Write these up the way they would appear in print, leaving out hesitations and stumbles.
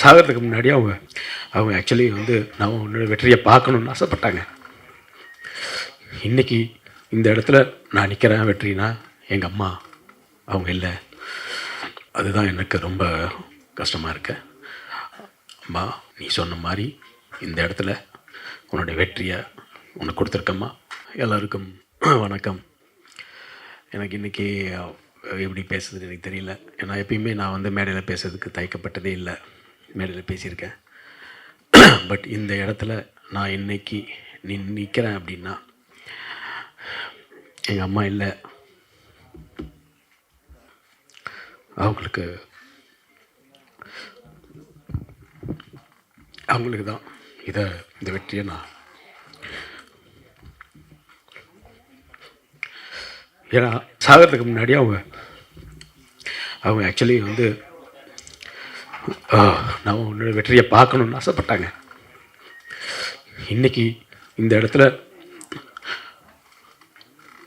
சாகிறதுக்கு முன்னாடி அவங்க அவங்க ஆக்சுவலி வந்து நான் உன்னோட வெற்றியை பார்க்கணுன்னு ஆசைப்பட்டாங்க. இன்றைக்கி இந்த இடத்துல நான் நிற்கிறேன் வெற்றினா எங்கள் அம்மா அவங்க இல்லை. அதுதான் எனக்கு ரொம்ப கஷ்டமாக இருக்கு. அம்மா, நீ சொன்ன மாதிரி இந்த இடத்துல உன்னோட வெற்றியை உனக்கு கொடுத்துருக்கம்மா. எல்லாருக்கும் வணக்கம். எனக்கு இன்றைக்கி எப்படி பேசுறதுன்னு எனக்கு தெரியல. ஏன்னா எப்பயுமே நான் வந்து மேடையில் பேசுறதுக்கு தயக்கப்பட்டதே இல்லை. மேடையில் பேசியிருக்கேன். பட் இந்த இடத்துல நான் இன்றைக்கி நிற்கிறேன் அப்படின்னா எங்கள் அம்மா இல்லை. அவங்களுக்கு தான் இந்த வெற்றியை நான் ஏன்னா சாகிறதுக்கு முன்னாடி அவங்க ஆக்சுவலி வந்து நான் உன்னோட வெற்றியை பார்க்கணுன்னு ஆசைப்பட்டாங்க. இன்றைக்கி இந்த இடத்துல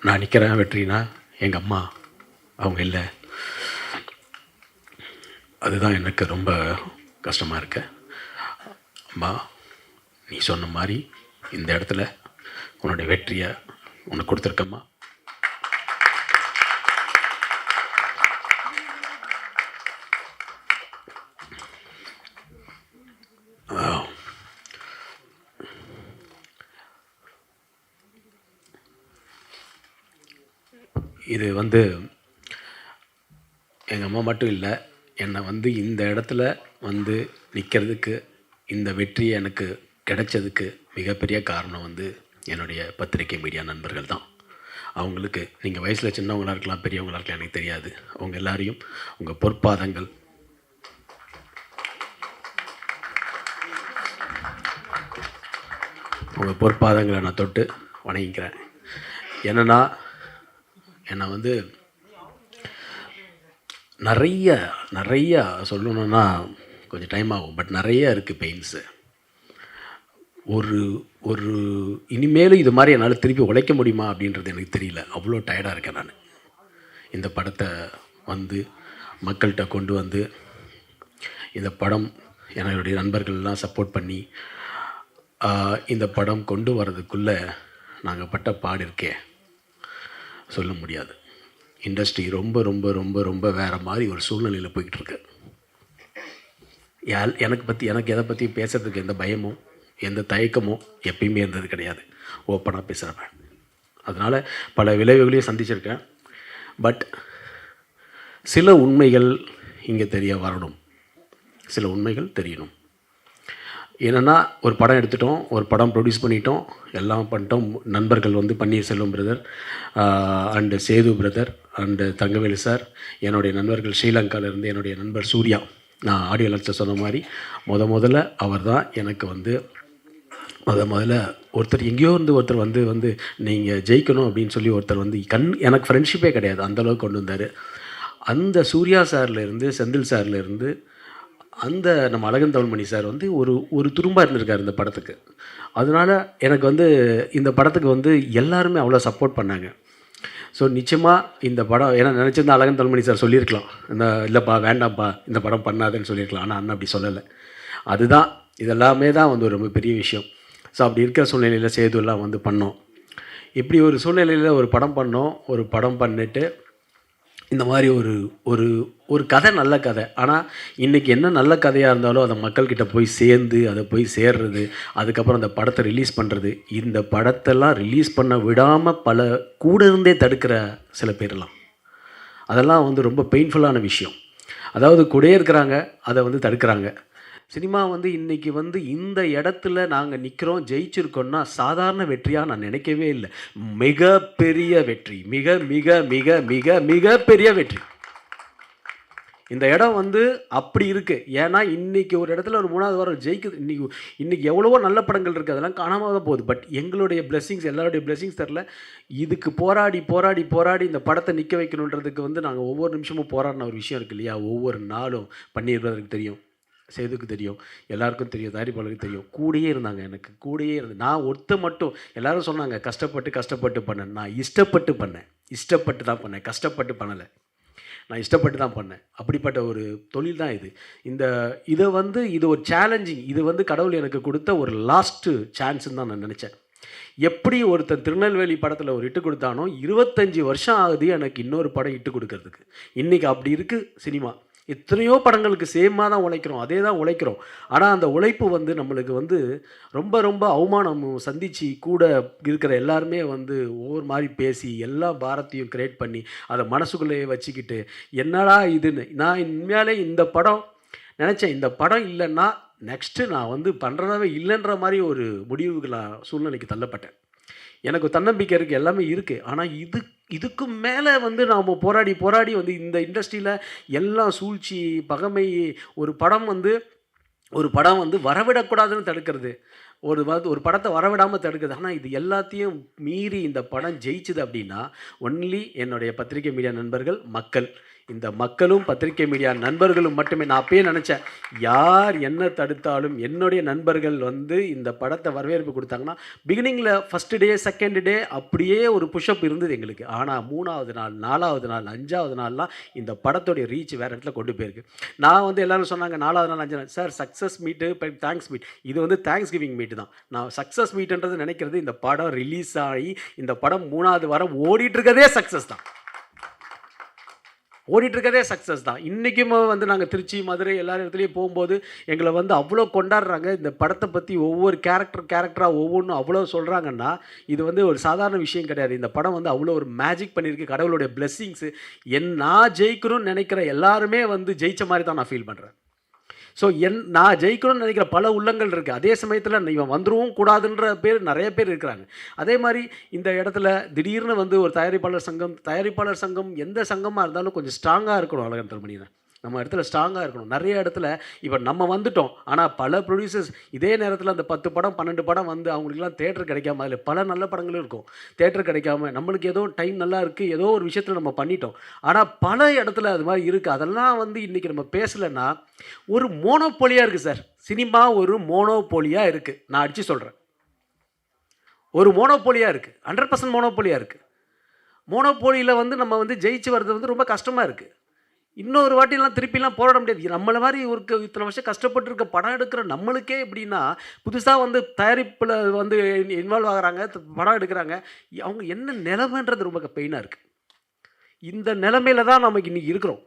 நான் நிற்கிறேன் வெற்றினா எங்கள் அம்மா அவங்க இல்லை. அதுதான் எனக்கு ரொம்ப கஷ்டமாக இருக்கு. அம்மா, நீ சொன்ன மாதிரி இந்த இடத்துல உன்னோட வெற்றியை உனக்கு கொடுத்துருக்கம்மா. இது வந்து எங்கள் அம்மா மட்டும் இல்லை, என்னை வந்து இந்த இடத்துல வந்து நிற்கிறதுக்கு, இந்த வெற்றியை எனக்கு கிடைச்சதுக்கு மிகப்பெரிய காரணம் வந்து என்னுடைய பத்திரிகை மீடியா நண்பர்கள் தான். அவங்களுக்கு நீங்கள் வயசில் சின்னவங்களாக இருக்கலாம், பெரியவங்களாக இருக்கலாம், எனக்கு தெரியாது. அவங்க எல்லாரையும் உங்கள் பொற்பாதங்கள் நான் தொட்டு வணங்கிக்கிறேன். என்னென்னா என்னை வந்து நிறைய சொல்லணுன்னா கொஞ்சம் டைம் ஆகும். பட் நிறைய இருக்குது பெயின்ஸு. ஒரு இனிமேலும் இது மாதிரி என்னால் திருப்பி உழைக்க முடியுமா அப்படின்றது எனக்கு தெரியல. அவ்வளோ டயர்டாக இருக்கேன் நான். இந்த படத்தை வந்து மக்கள்கிட்ட கொண்டு வந்து இந்த படம் என்னுடைய நண்பர்கள்லாம் சப்போர்ட் பண்ணி இந்த படம் கொண்டு வர்றதுக்குள்ளே நாங்கள் பட்ட பாடு இருக்கே சொல்ல முடியாது. இண்டஸ்ட்ரி ரொம்ப ரொம்ப ரொம்ப ரொம்ப வேறு மாதிரி ஒரு சூழ்நிலையில் போய்கிட்டுருக்கு. எனக்கு எதை பற்றி பேசுகிறதுக்கு எந்த பயமோ எந்த தயக்கமோ எப்பயுமே இருந்தது கிடையாது. ஓப்பனாக பேசுகிறேன். அதனால் பல விளைவுகளையும் சந்திச்சிருக்கேன். பட் சில உண்மைகள் இங்கே தெரிய வரணும், சில உண்மைகள் தெரியணும். என்னென்னா, ஒரு படம் எடுத்துட்டோம், ஒரு படம் ப்ரொடியூஸ் பண்ணிட்டோம், எல்லாம் பண்ணிட்டோம். நண்பர்கள் வந்து Panneerselvam brother and Sethu brother and Thangavelu sir, என்னுடைய நண்பர்கள் ஸ்ரீலங்காவிலேருந்து என்னுடைய நண்பர் சூர்யா. நான் ஆடியோ லான்ச்சில் சொன்ன மாதிரி முதல்ல அவர் தான் எனக்கு வந்து முதல்ல ஒருத்தர் எங்கேயோ இருந்து ஒருத்தர் வந்து நீங்கள் ஜெயிக்கணும் அப்படின்னு சொல்லி ஒருத்தர் வந்து எனக்கு ஃப்ரெண்ட்ஷிப்பே கிடையாது, அந்தளவுக்கு கொண்டு வந்தார். அந்த சூர்யா சார்லேருந்து, செந்தில் சார்லேருந்து, அந்த நம்ம அழகன் தமிழ்மணி சார் வந்து ஒரு துரும்பாக இருந்திருக்கார் இந்த படத்துக்கு. அதனால் எனக்கு வந்து இந்த படத்துக்கு வந்து எல்லாருமே அவ்வளோ சப்போர்ட் பண்ணாங்க. ஸோ நிச்சயமாக இந்த படம் ஏன்னா நினச்சிருந்தா அழகன் தமிழ்மணி சார் சொல்லியிருக்கலாம், இல்லைப்பா வேண்டாம்ப்பா இந்த படம் பண்ணாதுன்னு சொல்லியிருக்கலாம். ஆனால் அண்ணன் அப்படி சொல்லலை. அதுதான் இதெல்லாமே தான் வந்து ஒரு ரொம்ப பெரிய விஷயம். ஸோ அப்படி இருக்கிற சூழ்நிலையில் சேதுலாம் வந்து பண்ணோம். இப்படி ஒரு சூழ்நிலையில் ஒரு படம் பண்ணோம். ஒரு படம் பண்ணிட்டு இந்த மாதிரி ஒரு கதை, நல்ல கதை. ஆனால் இன்றைக்கி என்ன நல்ல கதையாக இருந்தாலும் அதை மக்கள்கிட்ட போய் சேர்ந்து அதை போய் சேர்றது, அதுக்கப்புறம் அந்த படத்தை ரிலீஸ் பண்ணுறது, இந்த படத்தெல்லாம் ரிலீஸ் பண்ண விடாமல் பல கூட இருந்தே தடுக்கிற சில பேரெல்லாம், அதெல்லாம் வந்து ரொம்ப பெயின்ஃபுல்லான விஷயம். அதாவது கூடயே இருக்கிறாங்க, அதை வந்து தடுக்கிறாங்க. சினிமா வந்து இன்றைக்கி வந்து இந்த இடத்துல நாங்கள் நிற்கிறோம், ஜெயிச்சிருக்கோன்னா சாதாரண வெற்றியாக நான் நினைக்கவே இல்லை. மிகப்பெரிய வெற்றி, மிக மிக மிக மிக மிகப்பெரிய வெற்றி. இந்த இடம் வந்து அப்படி இருக்குது. ஏன்னா இன்றைக்கி ஒரு இடத்துல ஒரு 3வது வாரம் ஜெயிக்குது. இன்றைக்கி எவ்வளவோ நல்ல படங்கள் இருக்குது, அதெல்லாம் காணாமல் தான் போகுது. பட் எங்களுடைய பிளெஸிங்ஸ், எல்லாருடைய பிளெஸிங்ஸ் தெரில. இதுக்கு போராடி போராடி போராடி இந்த படத்தை நிற்க வைக்கணுன்றதுக்கு வந்து நாங்கள் ஒவ்வொரு நிமிஷமும் போராடின ஒரு விஷயம் இருக்குது இல்லையா. ஒவ்வொரு நாளும் பண்ணிடுறதுக்கு தெரியும், சேதுக்கு தெரியும், எல்லாருக்கும் தெரியும், தயாரிப்பாளருக்கு தெரியும். கூடயே இருந்தாங்க, எனக்கு கூடயே இருந்து. நான் மட்டும் எல்லோரும் சொன்னாங்க கஷ்டப்பட்டு பண்ணேன். நான் இஷ்டப்பட்டு பண்ணேன், இஷ்டப்பட்டு தான் பண்ணேன், கஷ்டப்பட்டு பண்ணலை. நான் இஷ்டப்பட்டு தான் பண்ணேன். அப்படிப்பட்ட ஒரு தொழில் தான் இது. இது ஒரு சேலஞ்சிங். இது வந்து கடவுள் எனக்கு கொடுத்த ஒரு லாஸ்ட்டு சான்ஸ்ன்னு தான் நான் நினச்சேன். எப்படி ஒருத்தன் திருநெல்வேலி படத்தில் ஒரு இட்டு கொடுத்தானோ 25 வருஷம் ஆகுது எனக்கு இன்னொரு படம் இட்டு கொடுக்கறதுக்கு. இன்றைக்கி அப்படி இருக்குது சினிமா. எத்தனையோ படங்களுக்கு சேமாக தான் உழைக்கிறோம், அதே தான் உழைக்கிறோம். ஆனால் அந்த உழைப்பு வந்து நம்மளுக்கு வந்து ரொம்ப ரொம்ப அவமானம் சந்தித்து கூட இருக்கிற எல்லாருமே வந்து ஒவ்வொரு மாதிரி பேசி எல்லா பாரத்தையும் கிரியேட் பண்ணி அதை மனசுக்குள்ளேயே வச்சுக்கிட்டு என்னடா இதுன்னு நான் உண்மையாலே இந்த படம் நினச்சேன். இந்த படம் இல்லைன்னா நெக்ஸ்ட்டு நான் வந்து பண்ணுறதாவே இல்லைன்ற மாதிரி ஒரு சூழ்நிலைக்கு தள்ளப்பட்டேன். எனக்கு தன்னம்பிக்கை இருக்குது, எல்லாமே இருக்குது. ஆனால் இதுக்கு மேலே வந்து நாம் போராடி வந்து இந்த இண்டஸ்ட்ரியில் எல்லாம் சூழ்ச்சி, பகைமை, ஒரு படம் வந்து வரவிடக்கூடாதுன்னு தடுக்கிறது, ஒரு படத்தை வரவிடாமல் தடுக்குது. ஆனால் இது எல்லாத்தையும் மீறி இந்த படம் ஜெயிச்சுது அப்படின்னா ஒன்லி என்னுடைய பத்திரிகை மீடியா நண்பர்கள், மக்கள். இந்த மக்களும் பத்திரிகை மீடியா நண்பர்களும் மட்டுமே. நான் அப்பயே நினச்சேன், யார் என்ன தடுத்தாலும் என்னுடைய நண்பர்கள் வந்து இந்த படத்தை வரவேற்பு கொடுத்தாங்கன்னா, பிகினிங்கில் ஃபஸ்ட்டு டே செகண்ட் டே அப்படியே ஒரு புஷ்அப் இருந்தது எங்களுக்கு. ஆனால் 3வது நாள், 4வது நாள், 5வது நாள்லாம் இந்த படத்தோடைய ரீச் வேறு இடத்துல கொண்டு போயிருக்கு. நான் வந்து எல்லோரும் சொன்னாங்க 4வது நாள் 5 நாள் சார் சக்ஸஸ் மீட்டு தேங்க்ஸ் மீட். இது வந்து தேங்க்ஸ் கிவிங் மீட்டு தான். நான் சக்ஸஸ் மீட்டுன்றது நினைக்கிறது இந்த படம் ரிலீஸ் ஆகி இந்த படம் 3வது வாரம் ஓடிட்டுருக்கதே சக்ஸஸ் தான். ஓடிட்டுருக்கதே சக்ஸஸ் தான். இன்றைக்கும் வந்து நாங்கள் திருச்சி, மதுரை எல்லா இடத்துலையும் போகும்போது எங்களை வந்து அவ்வளோ கொண்டாடுறாங்க. இந்த படத்தை பற்றி ஒவ்வொரு கேரக்டராக ஒவ்வொன்றும் அவ்வளோ சொல்கிறாங்கன்னா இது வந்து ஒரு சாதாரண விஷயம் கிடையாது. இந்த படம் வந்து அவ்வளோ ஒரு மேஜிக் பண்ணியிருக்கு. கடவுளுடைய பிளெஸ்ஸிங்ஸு. நான் ஜெயிக்கணும்னு நினைக்கிற எல்லாருமே வந்து ஜெயித்த மாதிரி தான் நான் ஃபீல் பண்ணுறேன். ஸோ நான் ஜெயிக்கணும்னு நினைக்கிற பல உள்ளங்கள் இருக்குது. அதே சமயத்தில் இவன் வந்துடவும் கூடாதுன்ற நிறைய பேர் இருக்கிறாங்க. அதே மாதிரி இந்த இடத்துல திடீர்னு வந்து ஒரு தயாரிப்பாளர் சங்கம் எந்த சங்கமாக இருந்தாலும் கொஞ்சம் ஸ்ட்ராங்காக இருக்கணும். அழகன் மணிதான் நம்ம இடத்துல ஸ்ட்ராங்காக இருக்கணும். நிறைய இடத்துல இப்போ நம்ம வந்துட்டோம், ஆனால் பல ப்ரொடியூசர்ஸ் இதே நேரத்தில் அந்த 10 படம் 12 படம் வந்து அவங்களுக்குலாம் தேட்டர் கிடைக்காம, அதில் பல நல்ல படங்களும் இருக்கும், தேட்டர் கிடைக்காம நம்மளுக்கு ஏதோ டைம் நல்லா இருக்குது, ஏதோ ஒரு விஷயத்தில் நம்ம பண்ணிட்டோம். ஆனால் பல இடத்துல அது மாதிரி இருக்குது. அதெல்லாம் வந்து இன்றைக்கி நம்ம பேசலைன்னா ஒரு மோனோபோலியாக இருக்குது சார். சினிமா ஒரு மோனோபோலியாக இருக்குது. நான் அடித்து சொல்கிறேன், ஒரு மோனோபோலியாக இருக்குது. 100% மோனோபோலியாக இருக்குது. மோனோபோலியில் வந்து நம்ம வந்து ஜெயிச்சு வர்றது வந்து ரொம்ப கஷ்டமாக இருக்குது. இன்னொரு வாட்டிலாம் திருப்பிலாம் போராட முடியாது. நம்மளை மாதிரி ஒரு இத்தனை வருஷம் கஷ்டப்பட்டு இருக்க படம் எடுக்கிற நம்மளுக்கே எப்படின்னா, புதுசாக வந்து தயாரிப்பில் வந்து இன்வால்வ் ஆகிறாங்க, படம் எடுக்கிறாங்க. அவங்க என்ன நிலைமைன்றது ரொம்ப பெயினாக இருக்குது. இந்த நிலைமையில தான் நமக்கு இன்றைக்கி இருக்கிறோம்.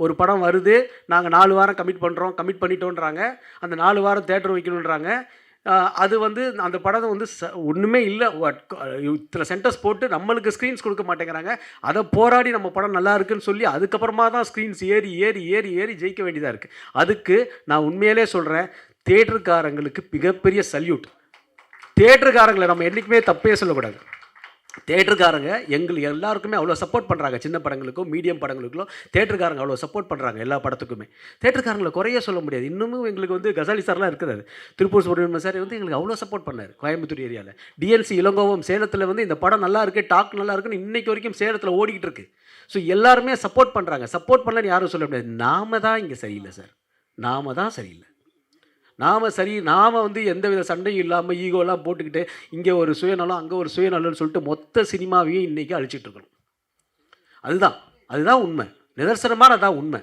ஒரு படம் வருது, நாங்கள் 4 வாரம் கமிட் பண்ணிட்டோன்றாங்க. அந்த 4 வாரம் தேட்டர் வைக்கணுன்றாங்க. அது வந்து அந்த படம் வந்து ஒன்றுமே இல்லை, இத்தனை சென்டர்ஸ் போட்டு நம்மளுக்கு ஸ்க்ரீன்ஸ் கொடுக்க மாட்டேங்கிறாங்க. அதை போராடி நம்ம படம் நல்லா இருக்குன்னு சொல்லி அதுக்கப்புறமா தான் ஸ்க்ரீன்ஸ் ஏறி ஏறி ஏறி ஏறி ஜெயிக்க வேண்டியதாக இருக்குது. அதுக்கு நான் உண்மையிலே சொல்கிறேன், தியேட்டருக்காரங்களுக்கு மிகப்பெரிய சல்யூட். தியேட்டருக்காரங்களை நம்ம என்றைக்குமே தப்பே சொல்லக்கூடாது. தேட்டருக்காரங்க எங்களுக்கு எல்லாருக்குமே அவ்வளோ சப்போர்ட் பண்ணுறாங்க. சின்ன படங்களுக்கும் மீடியம் படங்களுக்கும் தேட்டருக்காரங்க அவ்வளோ சப்போர்ட் பண்ணுறாங்க. எல்லா படத்துக்குமே தேட்டருக்காரங்களை குறைய சொல்ல முடியாது. இன்னமும் எங்களுக்கு வந்து கசாலி சார்லாம் இருக்கிறாரு, திருப்பூர் சுப்ரமணியம் சார் வந்து எங்களுக்கு அவ்வளோ சப்போர்ட் பண்ணார். கோயம்புத்தூர் ஏரியாவில் டிஎன்சி இளங்கோவம் சேலத்தில் வந்து இந்த படம் நல்லா இருக்குது, டாக் நல்லா இருக்குன்னு இன்றைக்கு வரைக்கும் சேலத்தில் ஓடிக்கிட்டு இருக்குது. ஸோ எல்லாருமே சப்போர்ட் பண்ணுறாங்க. சப்போர்ட் பண்ணலன்னு யாரும் சொல்ல முடியாது. நாம தான் இங்கே சரியில்லை சார், நாம தான் சரியில்லை. நாம் வந்து எந்தவித சண்டையும் இல்லாமல் ஈகோலாம் போட்டுக்கிட்டு இங்கே ஒரு சுயநலம் அங்கே ஒரு சுயநலம்னு சொல்லிட்டு மொத்த சினிமாவையும் இன்றைக்கி அழிச்சிட்ருக்கணும். அதுதான் உண்மை, நிதர்சனமான அதான் உண்மை.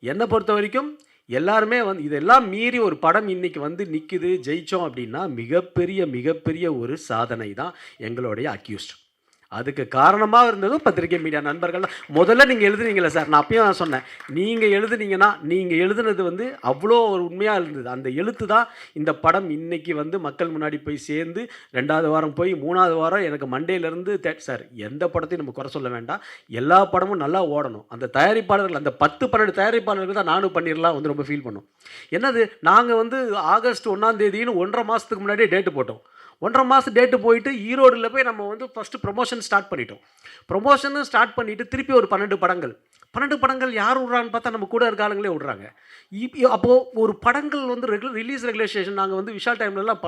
என்னை பொறுத்த வரைக்கும் எல்லாருமே வந்து இதெல்லாம் மீறி ஒரு படம் இன்றைக்கி வந்து நிற்குது, ஜெயித்தோம் அப்படின்னா மிகப்பெரிய ஒரு சாதனை தான் எங்களுடைய அக்யூஸ்ட். அதுக்கு காரணமாக இருந்ததும் பத்திரிகை மீடியா நண்பர்கள் தான். முதல்ல நீங்கள் எழுதுனீங்களே சார், நான் அப்பயும் நான் சொன்னேன், நீங்கள் எழுதுனீங்கன்னா நீங்கள் எழுதுனது வந்து அவ்வளோ ஒரு உண்மையாக இருந்தது. அந்த எழுத்து தான் இந்த படம் இன்றைக்கி வந்து மக்கள் முன்னாடி போய் சேர்ந்து 2வது வாரம் போய் 3வது வாரம் எனக்கு மண்டேலேருந்து சார் எந்த படத்தையும் நம்ம குறை சொல்ல வேண்டாம், எல்லா படமும் நல்லா ஓடணும். அந்த தயாரிப்பாளர்கள், அந்த 10-12 தயாரிப்பாளர்கள் தான் நானும் பண்ணிடலாம் வந்து ரொம்ப ஃபீல் பண்ணோம். என்னது, நாங்கள் வந்து ஆகஸ்ட் 1ஆம் தேதின்னு 1.5 மாதத்துக்கு முன்னாடியே டேட்டு போட்டோம். 1.5 மாதம் டேட்டு போயிட்டு ஈரோடில் போய் நம்ம வந்து ஃபஸ்ட்டு ப்ரொமோஷன் ஸ்டார்ட் பண்ணிட்டோம். ப்ரொமோஷனும் ஸ்டார்ட் பண்ணிவிட்டு திருப்பி ஒரு 12 படங்கள் யார் விட்றான்னு பார்த்தா நம்ம கூட இருக்க ஆளுங்களே விட்றாங்க. அப்போது ஒரு படங்கள் வந்து ரிலீஸ் ரெகுலேஷன் நாங்கள் வந்து விஷால் டைம்லலாம்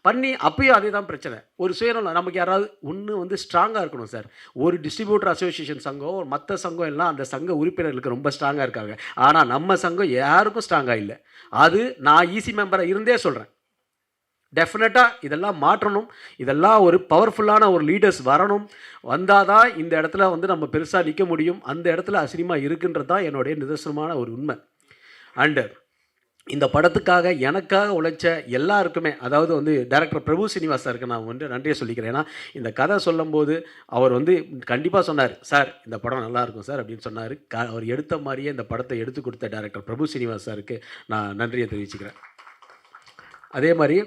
பண்ணி அப்பயும் அதே தான் பிரச்சனை. ஒரு சுயநலம், நமக்கு யாராவது ஒன்று வந்து ஸ்ட்ராங்காக இருக்கணும் சார். ஒரு டிஸ்ட்ரிபியூட்டர் அசோசியேஷன் சங்கம், மற்ற சங்கம் எல்லாம் அந்த சங்க உறுப்பினர்களுக்கு ரொம்ப ஸ்ட்ராங்காக இருக்காங்க. ஆனால் நம்ம சங்கம் யாருக்கும் ஸ்ட்ராங்காக இல்லை. அது நான் ஈசி மெம்பராக இருந்தே சொல்கிறேன். டெஃபினட்டாக இதெல்லாம் மாற்றணும். இதெல்லாம் ஒரு பவர்ஃபுல்லான ஒரு லீடர்ஸ் வரணும். வந்தால் தான் இந்த இடத்துல வந்து நம்ம பெருசாக நிற்க முடியும். அந்த இடத்துல சினிமா இருக்குன்றது தான் என்னுடைய நிதர்சனமான ஒரு உண்மை. அண்டு இந்த படத்துக்காக எனக்காக உழைச்ச எல்லாருக்குமே, அதாவது வந்து டைரக்டர் பிரபு ஸ்ரீனிவாஸ் சாருக்கு நான் வந்து நன்றியை சொல்லிக்கிறேன். ஏன்னா இந்த கதை சொல்லும்போது அவர் வந்து கண்டிப்பாக சொன்னார், சார் இந்த படம் நல்லாயிருக்கும் சார் அப்படின்னு சொன்னார். அவர் எடுத்த மாதிரியே இந்த படத்தை எடுத்து கொடுத்த டைரக்டர் பிரபு ஸ்ரீனிவாஸ் சாருக்கு நான் நன்றியை தெரிவிச்சுக்கிறேன். அதே மாதிரி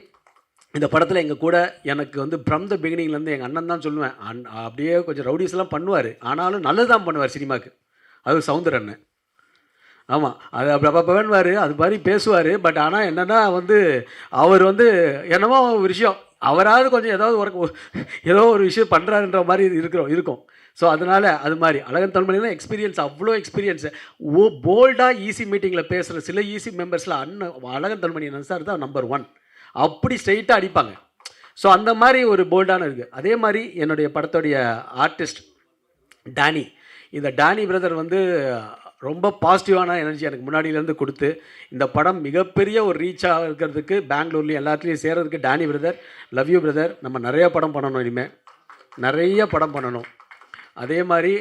இந்த படத்தில் எங்கள் கூட எனக்கு வந்து ஃப்ரம் த பிகினிங்லேருந்து எங்கள் அண்ணன் தான் சொல்லுவேன். அப்படியே கொஞ்சம் ரவுடிஸ்லாம் பண்ணுவார், ஆனாலும் நல்லது தான் பண்ணுவார் சினிமாவுக்கு. அது சவுந்தர் அண்ணன். ஆமாம், அது அப்படி அப்பப்போவார், அது மாதிரி பேசுவார். பட் ஆனால் என்னென்னா வந்து அவர் வந்து என்னமோ ஒரு விஷயம் அவராவது கொஞ்சம் ஏதோ ஒரு விஷயம் பண்ணுறாருன்ற மாதிரி இருக்கும். ஸோ அதனால் அது மாதிரி அழகன் தன்மணிலாம் எக்ஸ்பீரியன்ஸ், அவ்வளோ எக்ஸ்பீரியன்ஸு. போல்டாக ஈசி மீட்டிங்கில் பேசுகிற சில ஈசி மெம்பர்ஸில் அழகன் தன்மணி சார் தான் நம்பர் 1. அப்படி ஸ்ட்ரெயிட்டாக அடிப்பாங்க. ஸோ அந்த மாதிரி ஒரு போல்டான இருக்குது. அதே மாதிரி என்னுடைய படத்துடைய ஆர்டிஸ்ட் டேனி, இந்த டேனி பிரதர் வந்து ரொம்ப பாசிட்டிவான எனர்ஜி எனக்கு முன்னாடியிலேருந்து கொடுத்து இந்த படம் மிகப்பெரிய ஒரு ரீச்சாக இருக்கிறதுக்கு, பெங்களூர்லேயும் எல்லாத்துலேயும் சேர்கிறதுக்கு Danny brother, love you brother. நம்ம நிறைய படம் பண்ணணும், இனிமேல் நிறைய படம் பண்ணணும். அதே மாதிரி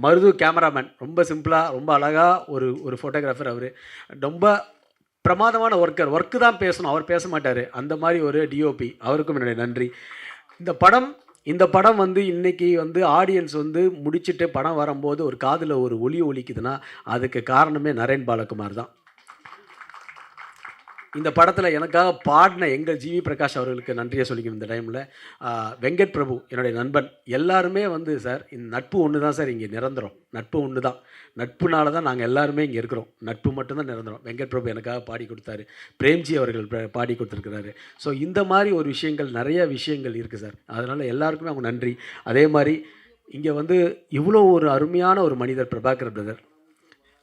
மருது கேமராமேன், ரொம்ப சிம்பிளாக ரொம்ப அழகாக ஒரு ஃபோட்டோகிராஃபர். அவர் ரொம்ப பிரமாதமான ஒர்க்கு தான் பேசணும், அவர் பேச மாட்டார். அந்த மாதிரி ஒரு டிஓபி, அவருக்கும் என்னுடைய நன்றி. இந்த படம் வந்து இன்றைக்கி வந்து ஆடியன்ஸ் வந்து முடிச்சுட்டு படம் வரும்போது ஒரு காதில் ஒரு ஒலிக்குதுன்னா அதுக்கு காரணமே நரேன் பாலகுமார் தான். இந்த படத்தில் எனக்காக பாடின எங்கள் ஜிவி பிரகாஷ் அவர்களுக்கு நன்றியை சொல்லிக்கணும். இந்த டைமில் வெங்கட் பிரபு என்னுடைய நண்பன், எல்லாருமே வந்து சார் இந்த நட்பு ஒன்று தான் சார் இங்கே நிரந்தரம். நட்பு ஒன்று தான், நட்புனால தான் நாங்கள் எல்லாருமே இங்கே இருக்கிறோம். நட்பு மட்டும்தான் நிரந்தரம். வெங்கட் பிரபு எனக்காக பாடி கொடுத்தாரு, பிரேம்ஜி அவர்கள் பாடி கொடுத்துருக்கிறாரு. ஸோ இந்த மாதிரி ஒரு விஷயங்கள், நிறைய விஷயங்கள் இருக்குது சார். அதனால் எல்லாருக்குமே அவங்க நன்றி. அதே மாதிரி இங்கே வந்து இவ்வளோ ஒரு அருமையான ஒரு மனிதர் பிரபாகர் பிரதர்.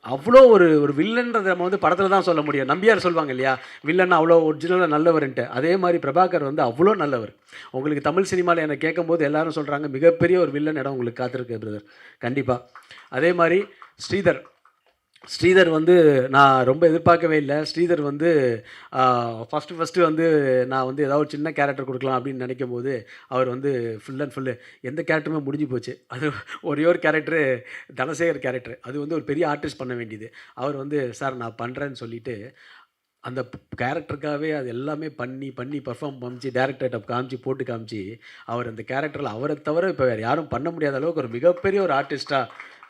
அவ்வளோ ஒரு வில்லன்றதை நம்ம வந்து படத்தில் தான் சொல்ல முடியும். நம்பியார் சொல்லுவாங்க இல்லையா, வில்லன் அவ்வளோ ஒரிஜினலாக நல்லவர்ன்ட்டு. அதே மாதிரி பிரபாகர் வந்து அவ்வளோ நல்லவர். உங்களுக்கு தமிழ் சினிமாவில் என்னை கேட்கும்போது எல்லாரும் சொல்கிறாங்க மிகப்பெரிய ஒரு வில்லன் இடம் உங்களுக்கு காத்திருக்கு பிரதர். கண்டிப்பாக. அதே மாதிரி ஸ்ரீதர் வந்து நான் ரொம்ப எதிர்பார்க்கவே இல்லை. ஸ்ரீதர் வந்து ஃபஸ்ட்டு வந்து நான் வந்து ஏதாவது ஒரு சின்ன கேரக்டர் கொடுக்கலாம் அப்படின்னு நினைக்கும் போது அவர் வந்து ஃபுல் அண்ட் ஃபுல்லு எந்த கேரக்டருமே முடிஞ்சு போச்சு. அது ஒரே ஒரு கேரக்டரு, தனசேகர் கேரக்டர். அது வந்து ஒரு பெரிய ஆர்டிஸ்ட் பண்ண வேண்டியது. அவர் வந்து சார் நான் பண்ணுறேன்னு சொல்லிவிட்டு அந்த கேரக்டருக்காகவே அது எல்லாமே பண்ணி பர்ஃபார்ம் காமிச்சு, டேரக்டர்கிட்ட போட்டு காமிச்சு அவர் அந்த கேரக்டரில் அவரை தவிர இப்போ வேறு யாரும் பண்ண முடியாத அளவுக்கு ஒரு மிகப்பெரிய ஒரு ஆர்டிஸ்ட்டாக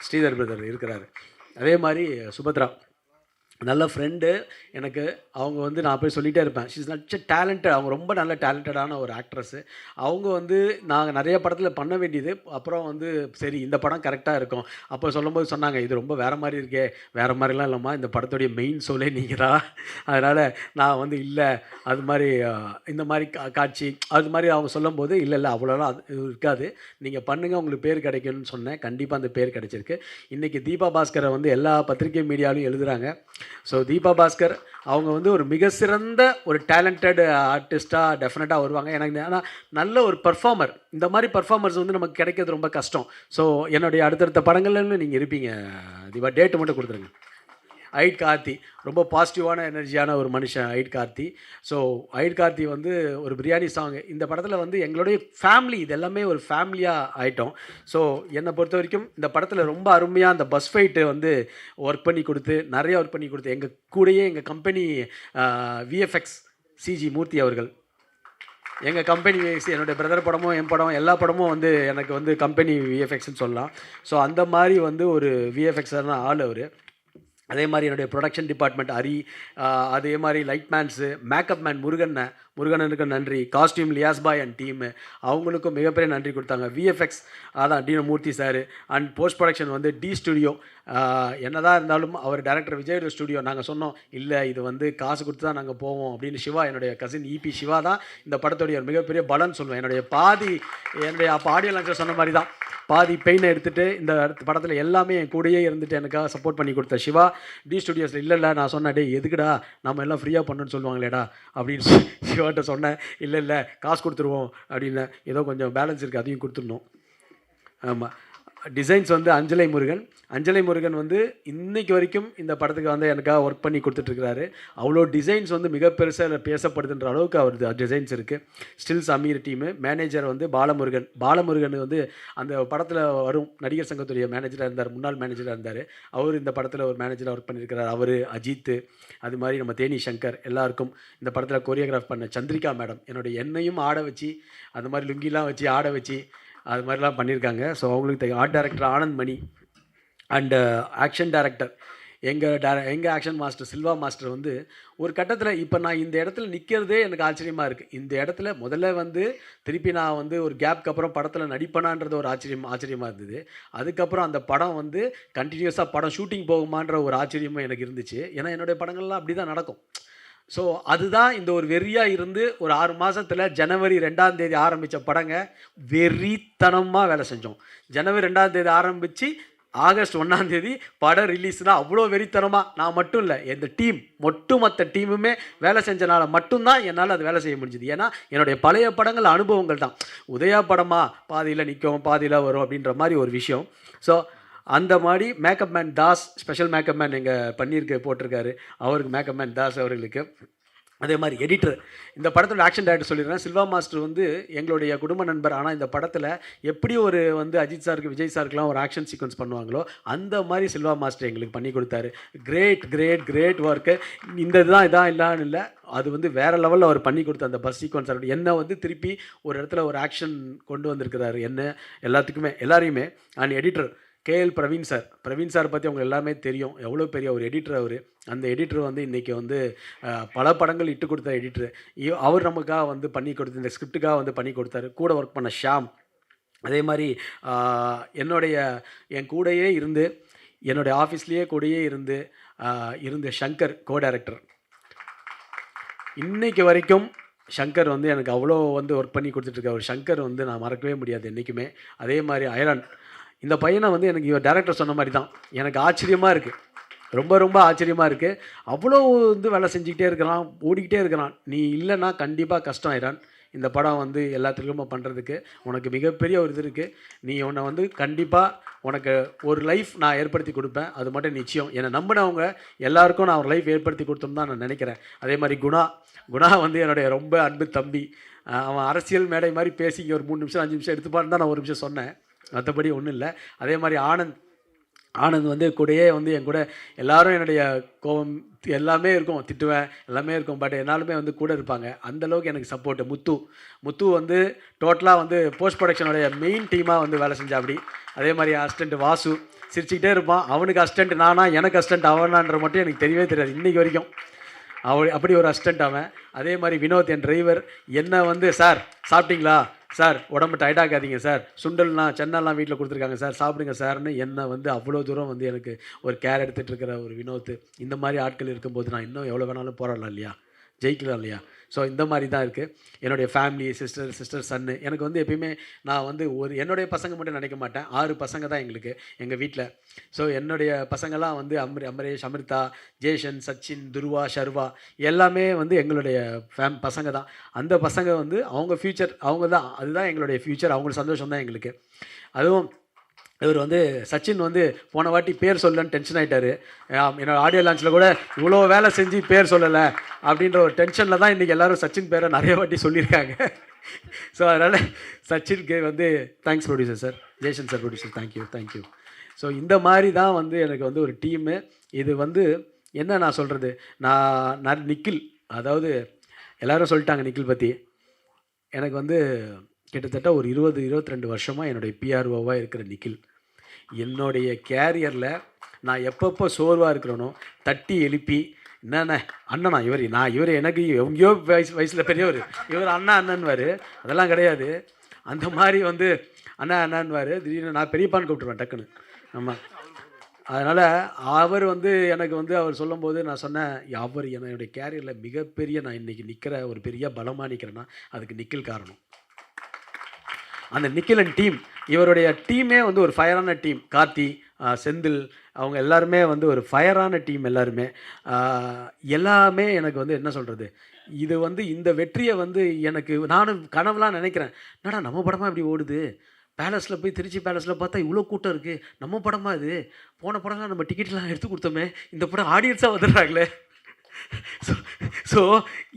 ஸ்ரீதர் பிரதர் இருக்கிறாரு. அதே மாதிரி சுபத்ரா நல்ல ஃப்ரெண்டு எனக்கு. அவங்க வந்து நான் போய் சொல்லிகிட்டே இருப்பேன், ஷீ இஸ் நட் டேலண்டட். அவங்க ரொம்ப நல்ல டேலண்டடான ஒரு ஆக்ட்ரஸ்ஸு. அவங்க வந்து நாங்கள் நிறைய படத்தில் பண்ண வேண்டியது. அப்புறம் வந்து சரி இந்த படம் கரெக்டாக இருக்கும். அப்போ சொல்லும்போது சொன்னாங்க, இது ரொம்ப வேறு மாதிரி இருக்கே. வேறு மாதிரிலாம் இல்லைம்மா, இந்த படத்துடைய மெயின் சோலே நீங்கள் தான். அதனால் நான் வந்து இல்லை அது மாதிரி இந்த மாதிரி காட்சி அது மாதிரி அவங்க சொல்லும்போது இல்லை அவ்வளோலாம் அது இருக்காது, நீங்கள் பண்ணுங்கள் உங்களுக்கு பேர் கிடைக்கும்னு சொன்னேன். கண்டிப்பாக அந்த பேர் கிடைச்சிருக்கு. இன்றைக்கி தீபா பாஸ்கரை வந்து எல்லா பத்திரிகை மீடியாவிலையும் எழுதுகிறாங்க. ஸோ தீபா பாஸ்கர் அவங்க வந்து ஒரு மிக சிறந்த ஒரு டேலண்டட் ஆர்டிஸ்ட்டாக டெஃபினட்டாக வருவாங்க. எனக்கு ஆனால் நல்ல ஒரு பர்ஃபார்மர். இந்த மாதிரி பர்ஃபார்மர்ஸ் வந்து நமக்கு கிடைக்கிறது ரொம்ப கஷ்டம். ஸோ என்னுடைய அடுத்தடுத்த படங்கள்னு நீங்கள் இருப்பீங்க தீபா. டேட்டு மட்டும் கொடுத்துருங்க. ஐட் கார்த்தி ரொம்ப பாசிட்டிவான எனர்ஜியான ஒரு மனுஷன் ஐட் கார்த்தி. ஸோ ஐட் கார்த்தி வந்து ஒரு பிரியாணி சாங் இந்த படத்தில் வந்து எங்களுடைய ஃபேமிலி, இது எல்லாமே ஒரு ஃபேமிலியாக ஆகிட்டோம். ஸோ என்னை பொறுத்த வரைக்கும் இந்த படத்தில் ரொம்ப அருமையாக அந்த பஸ் ஃபைட்டு வந்து நிறைய ஒர்க் பண்ணி கொடுத்து எங்கள் கூடயே எங்கள் கம்பெனி விஎஃப்எக்ஸ் சிஜி மூர்த்தி அவர்கள், எங்கள் கம்பெனி என்னுடைய பிரதர் படமும் என் படம் எல்லா படமும் வந்து எனக்கு வந்து கம்பெனி விஎஃப்எக்ஸ்ன்னு சொல்லலாம். ஸோ அந்த மாதிரி வந்து ஒரு விஎஃப்எக்ஸான ஆள் அவர். அதே மாதிரி என்னுடைய ப்ரொடக்ஷன் டிபார்ட்மெண்ட் ஹரி, அதே மாதிரி லைட் மேன்ஸு, மேக்கப் மேன் முருகனுக்கு நன்றி, costume Liyas bhai and team அவங்களுக்கும் மிகப்பெரிய நன்றி கொடுத்தாங்க. விஎஃப்எக்ஸ் அதான் D Murthy sir, and post production வந்து டி ஸ்டுடியோ. என்னதான் இருந்தாலும் அவர் டைரக்டர் விஜய் ஸ்டுடியோ. நாங்கள் சொன்னோம் இல்லை இது வந்து காசு கொடுத்து தான் நாங்கள் போவோம் அப்படின்னு. சிவா என்னுடைய கசின் இபி சிவா தான் இந்த படத்துடைய ஒரு மிகப்பெரிய பலன்னு சொல்லுவேன். என்னுடைய அப்போ ஆடியோ லான்ச்சில் சொன்ன மாதிரி தான் பாதி பெயினை எடுத்துகிட்டு இந்த படத்தில் எல்லாமே என் கூடயே இருந்துட்டு எனக்காக சப்போர்ட் பண்ணி கொடுத்த சிவா டி ஸ்டுடியோஸில். இல்லை நான் சொன்னேன், டே எதுக்குடா நம்ம எல்லாம் ஃப்ரீயாக பண்ணணும்னு சொல்லுவாங்களேடா அப்படின்னு சிவாட்ட சொன்னேன். இல்லை காசு கொடுத்துருவோம் அப்படின்னு. ஏதோ கொஞ்சம் பேலன்ஸ் இருக்குது, அதையும் கொடுத்துடணும். ஆமாம். டிசைன்ஸ் வந்து அஞ்சலை முருகன் வந்து இன்னைக்கு வரைக்கும் இந்த படத்துக்கு வந்து எனக்காக ஒர்க் பண்ணி கொடுத்துட்ருக்கிறாரு. அவ்வளோ டிசைன்ஸ் வந்து மிக பெருசாக பேசப்படுதுன்ற அளவுக்கு அவரது டிசைன்ஸ் இருக்குது. ஸ்டில்ஸ் அமீர் டீமு, மேனேஜர் வந்து பாலமுருகன் வந்து அந்த படத்தில் வரும் நடிகர் சங்கத்துடைய மேனேஜராக இருந்தார், முன்னாள் மேனேஜராக இருந்தார். அவர் இந்த படத்தில் ஒரு மேனேஜராக ஒர்க் பண்ணியிருக்கிறார். அவர் அஜித், அது மாதிரி நம்ம தேனி சங்கர் எல்லாருக்கும் இந்த படத்தில் கொரியோகிராஃப் பண்ண சந்திரிகா மேடம், என்னையும் ஆட வச்சு அந்த மாதிரி லுங்கிலாம் வச்சு ஆட வச்சு அது மாதிரிலாம் பண்ணியிருக்காங்க. ஸோ அவங்களுக்கு தெரியும். Art director Anand Mani and action director எங்கள் ஆக்ஷன் மாஸ்டர் சில்வா மாஸ்டர் வந்து ஒரு கட்டத்தில் இப்போ நான் இந்த இடத்துல நிற்கிறதே எனக்கு ஆச்சரியமாக இருக்குது. இந்த இடத்துல முதல்ல வந்து திருப்பி நான் வந்து ஒரு கேப்க்கு அப்புறம் படத்தில் நடிப்பனான்றது ஒரு ஆச்சரியமாக இருந்தது. அதுக்கப்புறம் அந்த படம் வந்து கண்டினியூஸாக படம் ஷூட்டிங் போகுமான்ற ஒரு ஆச்சரியமும் எனக்கு இருந்துச்சு. ஏன்னா என்னுடைய படங்கள்லாம் அப்படி தான் நடக்கும். ஸோ அதுதான் இந்த ஒரு வெறியாக இருந்து ஒரு 6 மாதத்தில் ஜனவரி 2ஆம் தேதி ஆரம்பித்த படங்க வெறித்தனமாக வேலை செஞ்சோம். ஜனவரி 2ஆம் தேதி ஆரம்பித்து ஆகஸ்ட் 1ஆம் தேதி படம் ரிலீஸ்னால் அவ்வளோ வெறித்தனமாக நான் மட்டும் இல்லை, இந்த டீம் மொத்த டீமுமே வேலை செஞ்சனால மட்டும்தான் என்னால் அது வேலை செய்ய முடிஞ்சுது. ஏன்னா என்னுடைய பழைய படங்கள் அனுபவங்கள் தான். உதயா படமாக பாதியில் நிற்கும் பாதியில் வரும் அப்படின்ற மாதிரி ஒரு விஷயம். ஸோ அந்த மாதிரி makeup man Das, special makeup man எங்கள் போட்டிருக்காரு. அவருக்கு மேக்கப் மேன் தாஸ் அவர்களுக்கு. அதே மாதிரி எடிட்டர், இந்த படத்தோட ஆக்ஷன் டைரக்டர் சொல்லிடுறேன், சில்வா மாஸ்டர் வந்து எங்களுடைய குடும்ப நண்பர். ஆனால் இந்த படத்தில் எப்படி ஒரு வந்து அஜித் சாருக்கு விஜய் சாருக்குலாம் ஒரு ஆக்ஷன் சீக்வன்ஸ் பண்ணுவாங்களோ அந்த மாதிரி சில்வா மாஸ்டர் எங்களுக்கு பண்ணி கொடுத்தாரு. Great work. இந்த இதான் இல்லான்னு இல்லை, அது வந்து வேறு லெவலில் அவர் பண்ணி கொடுத்த அந்த பஸ் சீக்வன்ஸ் என்ன வந்து திருப்பி ஒரு இடத்துல ஒரு ஆக்ஷன் கொண்டு வந்திருக்கிறாரு எல்லாரையுமே. And editor KL Praveen sir பற்றி அவங்க எல்லாமே தெரியும். எவ்வளோ பெரிய ஒரு எடிட்டர் அவர். அந்த எடிட்டர் வந்து இன்றைக்கி வந்து பல படங்கள் இட்டு கொடுத்த எடிட்டர். அவர் நமக்காக வந்து பண்ணி கொடுத்த இந்த ஸ்கிரிப்டுக்காக வந்து பண்ணி கொடுத்தாரு. கூட ஒர்க் பண்ண ஷாம், அதே மாதிரி என் கூடையே இருந்து என்னுடைய ஆஃபீஸ்லேயே கூடயே இருந்த சங்கர் கோ-டைரக்டர். இன்றைக்கு வரைக்கும் சங்கர் வந்து எனக்கு அவ்வளோ வந்து ஒர்க் பண்ணி கொடுத்துட்ருக்க ஒரு சங்கர் வந்து நான் மறக்கவே முடியாது என்றைக்குமே. அதே மாதிரி அயரான், இந்த பையனை வந்து எனக்கு டேரக்டர் சொன்ன மாதிரி தான் எனக்கு ஆச்சரியமாக இருக்குது. ரொம்ப ஆச்சரியமாக இருக்குது. அவ்வளோ வந்து வேலை செஞ்சுக்கிட்டே இருக்கிறான், ஓடிக்கிட்டே இருக்கிறான். நீ இல்லைன்னா கண்டிப்பாக கஷ்டம் ஐரான். இந்த படம் வந்து எல்லாத்துக்குமே பண்ணுறதுக்கு உனக்கு மிகப்பெரிய ஒரு இது இருக்குது. நீ உன்னை வந்து கண்டிப்பாக உனக்கு ஒரு லைஃப் நான் ஏற்படுத்தி கொடுப்பேன், அது மட்டும் நிச்சயம். என்னை நம்பினவங்க எல்லாருக்கும் நான் ஒரு லைஃப் ஏற்படுத்தி கொடுத்தோம் தான் நான் நினைக்கிறேன். அதே மாதிரி குணா வந்து என்னுடைய ரொம்ப அன்பு தம்பி. அவன் அரசியல் மேடை மாதிரி பேசி ஒரு 3 நிமிஷம் 5 நிமிஷம் எடுத்துப்பான்னு தான் நான் ஒரு நிமிஷம் சொன்னேன், மற்றபடி ஒன்றும் இல்லை. அதே மாதிரி ஆனந்த் வந்து கூடயே வந்து என் கூட எல்லாரும் என்னுடைய கோபம் எல்லாமே இருக்கும், திட்டுவேன் எல்லாமே இருக்கும், பட் என்னாலுமே வந்து கூட இருப்பாங்க. அந்தளவுக்கு எனக்கு சப்போர்ட்டு. முத்து வந்து டோட்டலாக வந்து போஸ்ட் ப்ரொடக்ஷனுடைய மெயின் டீமாக வந்து வேலை செஞ்சா. அப்படி அதே மாதிரி அசிஸ்டண்ட் வாசு சிரிச்சுக்கிட்டே இருப்பான். அவனுக்கு அசிஸ்டண்ட் நானா, எனக்கு அசிஸ்டண்ட் அவனான்ற மட்டும் எனக்கு தெரியவே தெரியாது இன்றைக்கி வரைக்கும். அப்படி ஒரு அசிஸ்டண்ட் அவன். அதே மாதிரி வினோத் என் டிரைவர் என்னை வந்து சார் சாப்பிட்டீங்களா சார், உடம்பு டயர்டாகாதீங்க சார், சுண்டல்லாம் சென்னெல்லாம் வீட்டில் கொடுத்துருக்காங்க சார், சாப்பிடுங்க சார்னு என்னை வந்து அவ்வளோ தூரம் வந்து எனக்கு ஒரு கேர் எடுத்துகிட்டு இருக்கிற ஒரு வினோத். இந்த மாதிரி ஆட்கள் இருக்கும்போது நான் இன்னும் எவ்வளோ வேணாலும் போராடலாம் இல்லையா, ஜெயிக்கலாம் இல்லையா. ஸோ இந்த மாதிரி தான் இருக்குது. என்னுடைய ஃபேமிலி சிஸ்டர் சன்னு எனக்கு வந்து எப்பயுமே நான் வந்து என்னுடைய பசங்க மட்டும் நினைக்க மாட்டேன். 6 பசங்க தான் எங்களுக்கு எங்கள் வீட்டில். ஸோ என்னுடைய பசங்கள்லாம் வந்து அமரேஷ், அமிர்தா, ஜேஷன், சச்சின், துருவா, ஷர்வா எல்லாமே வந்து எங்களுடைய பசங்க தான். அந்த பசங்க வந்து அவங்க ஃப்யூச்சர், அதுதான் எங்களுடைய ஃப்யூச்சர். அவங்களுக்கு சந்தோஷம் தான் எங்களுக்கு. அதுவும் இவர் வந்து சச்சின் வந்து போன வாட்டி பேர் சொல்லலன்னு டென்ஷன் ஆகிட்டார். என்னோடய ஆடியோ லான்ச்சில் கூட இவ்வளோ வேலை செஞ்சு பேர் சொல்லலை அப்படின்ற ஒரு டென்ஷனில் தான் இன்றைக்கி எல்லோரும் சச்சின் பேரை நிறைய வாட்டி சொல்லியிருக்காங்க. ஸோ அதனால் சச்சின்க்கு வந்து thanks producer sir, Jaison sir producer, thank you. So இந்த மாதிரி தான் வந்து எனக்கு வந்து ஒரு டீமு. இது வந்து என்ன நான் சொல்கிறது, நான் நிக்கில், அதாவது எல்லோரும் சொல்லிட்டாங்க நிக்கில் பற்றி. எனக்கு வந்து கிட்டத்தட்ட ஒரு 22 வருஷமாக என்னுடைய பிஆர்ஓவாக இருக்கிற நிக்கில். என்னுடைய கேரியரில் நான் எப்பப்போ சோர்வாக இருக்கிறேனோ தட்டி எழுப்பி என்னண்ணே அண்ணனா இவர் எனக்கு எங்கேயோ வயசில் பெரியவர், இவர் அண்ணன்வார். அதெல்லாம் கிடையாது. அந்த மாதிரி வந்து அண்ணன்வார். திடீர்னு நான் பெரியப்பான்னு கூப்பிட்டுருவேன் டக்குன்னு. ஆமாம். அதனால் அவர் வந்து எனக்கு வந்து அவர் சொல்லும்போது நான் சொன்னேன், அவர் என்னுடைய கேரியரில் மிகப்பெரிய நான் இன்றைக்கி நிற்கிற ஒரு பெரிய பலமாக நிற்கிறேன்னா அதுக்கு நிக்கில் காரணம். அந்த நிக்கில் அண்ட் டீம், இவருடைய டீமே வந்து ஒரு ஃபயரான டீம். கார்த்தி, செந்தில், அவங்க எல்லாருமே வந்து ஒரு ஃபயரான டீம். எல்லாமே எனக்கு வந்து என்ன சொல்கிறது, இது வந்து இந்த வெற்றியை வந்து எனக்கு நானும் கனவுலாம் நினைக்கிறேன். என்னடா நம்ம படமாக இப்படி ஓடுது, பேலஸில் போய் திருச்சி பேலஸில் பார்த்தா இவ்வளோ கூட்டம் இருக்குது, நம்ம படமா இது? போன படம்லாம் நம்ம டிக்கெட்லாம் எடுத்து கொடுத்தோமே, இந்த படம் ஆடியன்ஸாக வந்துடுறாங்களே. ஸோ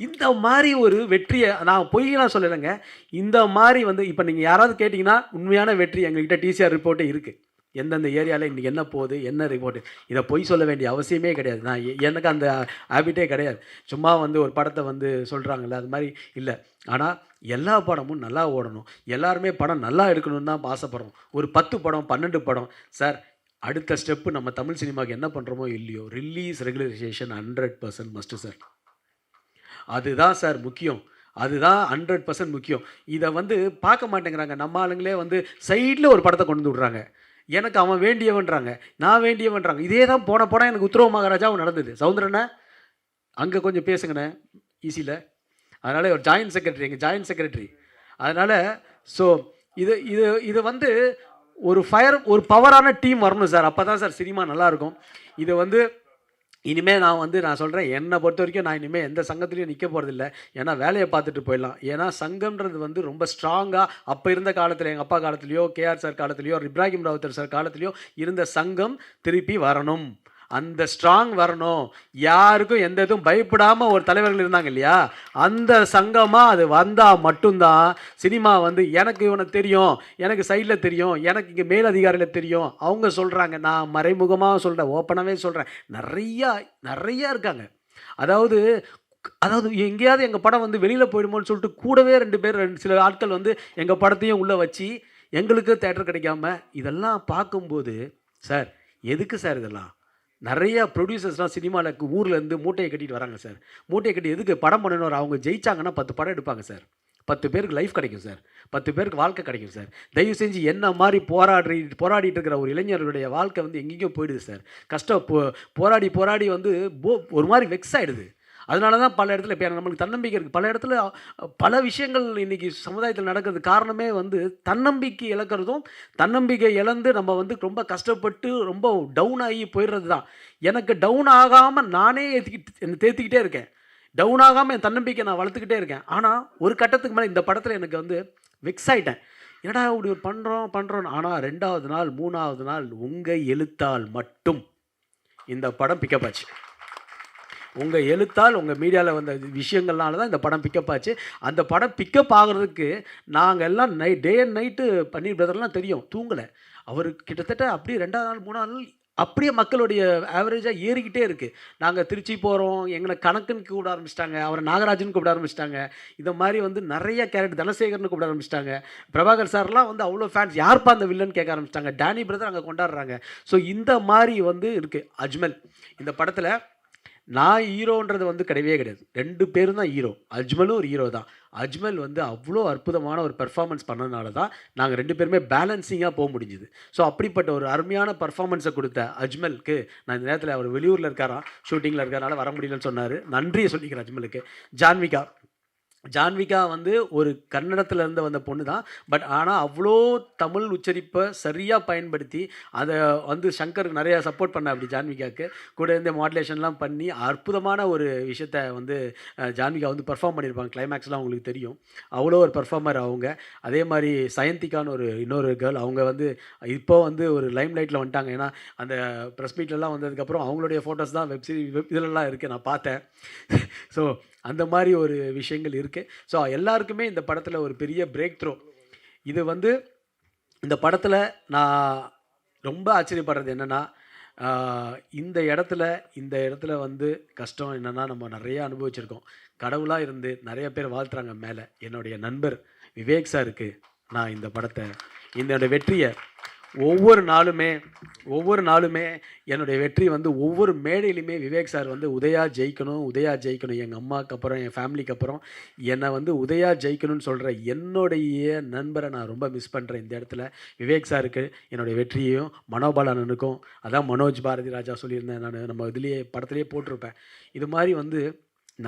இந்த மாதிரி ஒரு வெற்றியை நான் பொய்யெல்லாம் சொல்லலைங்க. இந்த மாதிரி வந்து இப்போ நீங்கள் யாராவது கேட்டிங்கன்னா உண்மையான வெற்றி எங்ககிட்ட டிசிஆர் ரிப்போர்ட்டே இருக்குது. எந்தெந்த ஏரியாவில் இன்றைக்கி என்ன போகுது, என்ன ரிப்போர்ட்டு. இதை பொய் சொல்ல வேண்டிய அவசியமே கிடையாது. நான் எனக்கு அந்த ஹேபிட்டே கிடையாது. சும்மா வந்து ஒரு படத்தை வந்து சொல்கிறாங்கல்ல, அது மாதிரி இல்லை. ஆனால் எல்லா படமும் நல்லா ஓடணும், எல்லாருமே படம் நல்லா எடுக்கணும்னு தான் ஆசைப்படுறோம். ஒரு 10 படம் 12 படம் சார், அடுத்த ஸ்டெப்பு நம்ம தமிழ் சினிமாவுக்கு என்ன பண்ணுறோமோ இல்லையோ, ரிலீஸ் ரெகுலரைசேஷன் 100% மஸ்ட்டு சார். அதுதான் சார் முக்கியம். அதுதான் 100% முக்கியம். இதை வந்து பார்க்க மாட்டேங்கிறாங்க. நம்ம ஆளுங்களே வந்து சைடில் ஒரு படத்தை கொண்டு வந்து விட்றாங்க. எனக்கு அவன் வேண்டியவன்றாங்க, நான் வேண்டியவன்றாங்க. இதே தான் போன படம் எனக்கு உத்தரவு மகாராஜாவும் நடந்தது. சவுந்தரண்ணே அங்கே கொஞ்சம் பேசுங்கண்ணே ஈஸியில். அதனால் ஒரு ஜாயின்ட் செக்ரட்டரி, எங்கள் ஜாயின்ட் செக்ரட்டரி. அதனால் ஸோ இது இது இது வந்து ஒரு பவரான டீம் வரணும் சார். அப்போ தான் சார் சினிமா நல்லாயிருக்கும். இது வந்து இனிமேல் நான் சொல்கிறேன், என்னை பொறுத்த வரைக்கும் நான் இனிமேல் எந்த சங்கத்துலேயும் நிற்க போகிறதில்ல. ஏன்னா வேலையை பார்த்துட்டு போயிடலாம். ஏன்னா சங்கம்ன்றது வந்து ரொம்ப ஸ்ட்ராங்காக அப்போ இருந்த காலத்தில், எங்கள் அப்பா காலத்துலேயோ, கேஆர் சார் காலத்துலேயோ, இப்ராஹிம் ராவுத்தர் சார் காலத்துலேயோ இருந்த சங்கம் திருப்பி வரணும். அந்த ஸ்ட்ராங் வரணும். யாருக்கும் எந்த இதுவும் பயப்படாமல் ஒரு தலைவர்கள் இருந்தாங்க இல்லையா, அந்த சங்கமாக அது வந்தால் மட்டும்தான் சினிமா வந்து எனக்கு இவனை தெரியும், எனக்கு சைடில் தெரியும், எனக்கு இங்கே மேலதிகாரியில் தெரியும், அவங்க சொல்கிறாங்க. நான் மறைமுகமாக சொல்கிறேன், ஓப்பனாகவே சொல்கிறேன். நிறையா இருக்காங்க. அதாவது எங்கேயாவது எங்கள் படம் வந்து வெளியில் போயிடுமோன்னு சொல்லிட்டு கூடவே 2 பேர் சில ஆட்கள் வந்து எங்கள் படத்தையும் உள்ளே வச்சு எங்களுக்கு தேட்டர் கிடைக்காம இதெல்லாம் பார்க்கும்போது, சார் எதுக்கு சார் இதெல்லாம்? நிறையா ப்ரொடியூசர்ஸ்லாம் சினிமாவில் ஊர்லேருந்து மூட்டையை கட்டிட்டு வராங்க சார். மூட்டையை கட்டி எதுக்கு? படம் பண்ணணும். அவங்க ஜெயிச்சாங்கன்னா 10 படம் எடுப்பாங்க சார். 10 பேருக்கு லைஃப் கிடைக்கும் சார், 10 பேருக்கு வாழ்க்கை கிடைக்கும் சார். தயவு செஞ்சு என்ன மாதிரி போராடிட்டு இருக்கிற ஒரு இளைஞர்களுடைய வாழ்க்கை வந்து எங்கேயும் போயிடுது சார். போராடி வந்து ஒரு மாதிரி வெக்ஸ் ஆகிடுது. அதனால தான் பல இடத்துல இப்போ நம்மளுக்கு தன்னம்பிக்கை இருக்குது. பல இடத்துல பல விஷயங்கள் இன்றைக்கி சமுதாயத்தில் நடக்கிறது காரணமே வந்து தன்னம்பிக்கை இழக்கிறதும், தன்னம்பிக்கை இழந்து நம்ம வந்து ரொம்ப கஷ்டப்பட்டு ரொம்ப டவுன் ஆகி போயிடுறது தான். எனக்கு டவுன் ஆகாமல் நானே தேத்திக்கிட்டே இருக்கேன். டவுன் ஆகாமல் என் தன்னம்பிக்கை நான் வளர்த்துக்கிட்டே இருக்கேன். ஆனால் ஒரு கட்டத்துக்கு மேலே இந்த படத்தில் எனக்கு வந்து வெக்ஸ் ஆகிட்டேன். ஏடா இப்படி ஒரு பண்ணுறோம். ஆனால் 2வது நாள் 3வது நாள் உங்கள் எழுத்தால் மட்டும் இந்த படம் பிக்கப் ஆச்சு. உங்கள் எழுத்தால், உங்கள் மீடியாவில் வந்த விஷயங்கள்னால தான் இந்த படம் பிக்கப் ஆச்சு. அந்த படம் பிக்கப் ஆகிறதுக்கு நாங்கள் எல்லாம் டே அண்ட் நைட்டு பன்னீர் பிரதர்லாம் தெரியும், தூங்கலை. அவர் கிட்டத்தட்ட அப்படியே 2வது நாள் 3வது நாள் அப்படியே மக்களுடைய ஆவரேஜாக ஏறிக்கிட்டே இருக்குது. நாங்கள் திருச்சி போகிறோம், எங்களை கணக்குன்னு கூப்பிட ஆரம்பிச்சிட்டாங்க, அவரை நாகராஜன் கூப்பிட ஆரம்பிச்சிட்டாங்க. இதை மாதிரி வந்து நிறைய கேரக்டர், தனசேகர்னு கூப்பிட ஆரம்பிச்சிட்டாங்க. பிரபாகர் சார்லாம் வந்து அவ்வளோ ஃபேன்ஸ், யார்ப்பா அந்த வில்லன் கேட்க ஆரம்பிச்சிட்டாங்க. டேனி பிரதர் அங்கே கொண்டாடுறாங்க. ஸோ இந்த மாதிரி வந்து இருக்குது. அஜ்மல் இந்த படத்தில் நான் ஹீரோன்றது வந்து கிடையவே கிடையாது. 2 பேரும் தான் ஹீரோ. அஜ்மலும் ஒரு ஹீரோ தான். அஜ்மல் வந்து அவ்வளோ அற்புதமான ஒரு பெர்ஃபார்மன்ஸ் பண்ணதுனால தான் நாங்கள் 2 பேருமே பேலன்சிங்காக போக முடிஞ்சுது. ஸோ அப்படிப்பட்ட ஒரு அருமையான பர்ஃபார்மன்ஸை கொடுத்த அஜ்மலுக்கு நான் இந்த நேரத்தில் அவர் வெளியூரில் இருக்காராம், ஷூட்டிங்கில் இருக்கிறனால வர முடியலன்னு சொன்னார். நன்றியை சொல்லிக்கிறேன் அஜ்மலுக்கு. ஜான்விகா வந்து ஒரு கன்னடத்தில் இருந்து வந்த பொண்ணு தான். பட் ஆனால் அவ்வளோ தமிழ் உச்சரிப்பை சரியாக பயன்படுத்தி அதை வந்து சங்கருக்கு நிறையா சப்போர்ட் பண்ண. அப்படி ஜான்விகாவுக்கு கூட இருந்து மாடுலேஷன்லாம் பண்ணி அற்புதமான ஒரு விஷயத்தை வந்து ஜான்விகா வந்து பர்ஃபார்ம் பண்ணியிருப்பாங்க. கிளைமேக்ஸ்லாம் அவங்களுக்கு தெரியும். அவ்வளோ ஒரு பர்ஃபார்மர் அவங்க. அதே மாதிரி சயந்திகான்னு இன்னொரு கேர்ள், அவங்க வந்து இப்போ வந்து ஒரு லைம் லைட்டில் வந்துட்டாங்க. ஏன்னா அந்த ப்ரெஸ் மீட்லலாம் வந்ததுக்கப்புறம் அவங்களுடைய ஃபோட்டோஸ் தான் இதிலெல்லாம் இருக்குது, நான் பார்த்தேன். ஸோ அந்த மாதிரி ஒரு விஷயங்கள் இருக்குது. ஸோ எல்லாருக்குமே இந்த படத்தில் ஒரு பெரிய பிரேக் த்ரோ. இது வந்து இந்த படத்தில் நான் ரொம்ப ஆச்சரியப்படுறது என்னென்னா, இந்த இடத்துல வந்து கஷ்டம் என்னென்னா, நம்ம நிறையா அனுபவிச்சிருக்கோம். கடவுளாக இருந்து நிறைய பேர் வாழ்த்துறாங்க மேலே. என்னுடைய நண்பர் விவேக் சாருக்கு நான் இந்த படத்தை, என்னோடய வெற்றியை ஒவ்வொரு நாளுமே என்னுடைய வெற்றி வந்து ஒவ்வொரு மேடையிலுமே விவேக் சார் வந்து உதயா ஜெயிக்கணும். எங்கள் அம்மாவுக்கு அப்புறம், என் ஃபேமிலிக்கு அப்புறம் என்னை வந்து உதயா ஜெயிக்கணும்னு சொல்கிற என்னுடைய நண்பரை நான் ரொம்ப மிஸ் பண்ணுறேன். இந்த இடத்துல விவேக் சாருக்கு என்னுடைய வெற்றியையும், மனோபாலனுக்கும், அதான் மனோஜ் பாரதி ராஜா சொல்லியிருந்தேன் நான், நம்ம இதுலேயே படத்துலேயே போட்டிருப்பேன். இது மாதிரி வந்து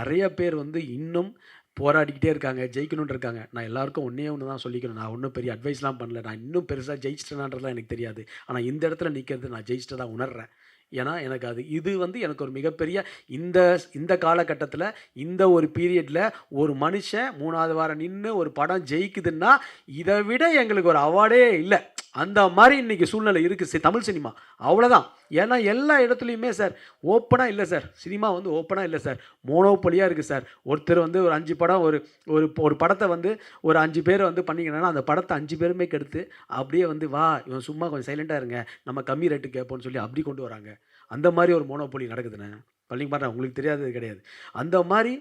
நிறைய பேர் வந்து இன்னும் போராடிக்கிட்டே இருக்காங்க, ஜெயிக்கணும்னு இருக்காங்க. நான் எல்லாருக்கும் ஒன்று தான் சொல்லிக்கணும். நான் ஒன்றும் பெரிய அட்வைஸ்லாம் பண்ணல. நான் இன்னும் பெருசாக ஜெயிச்சிட்டேனான்றதுலாம் எனக்கு தெரியாது. ஆனால் இந்த இடத்துல நிற்கிறது நான் ஜெயிச்சிட்டதாக உணர்றேன். ஏன்னா எனக்கு இது வந்து எனக்கு ஒரு மிகப்பெரிய இந்த இந்த காலகட்டத்தில் இந்த ஒரு பீரியடில் ஒரு மனுஷன் 3வது வாரம் நின்று ஒரு படம் ஜெயிக்குதுன்னா இதை விட எங்களுக்கு ஒரு அவார்டே இல்லை. அந்த மாதிரி இன்றைக்கி சூழ்நிலை இருக்குது தமிழ் சினிமா. அவ்வளோதான். ஏன்னா எல்லா இடத்துலையுமே சார் ஓப்பனாக இல்லை சார், சினிமா வந்து ஓப்பனாக இல்லை சார், மோனோபொலியாக இருக்குது சார். ஒருத்தர் வந்து ஒரு 5 படம் ஒரு ஒரு படத்தை வந்து ஒரு 5 பேர் வந்து பண்ணிங்கன்னா அந்த படத்தை 5 பேருமே கெடுத்து அப்படியே வந்து வா இவன் சும்மா கொஞ்சம் சைலண்ட்டாக இருங்க நம்ம கம்மி ரேட்டு கேட்போம்னு சொல்லி அப்படி கொண்டு வராங்க. அந்த மாதிரி ஒரு மோனோபொலி நடக்குதுண்ணே பள்ளிங்க பாருங்க, உங்களுக்கு தெரியாதது கிடையாது. அந்த மாதிரி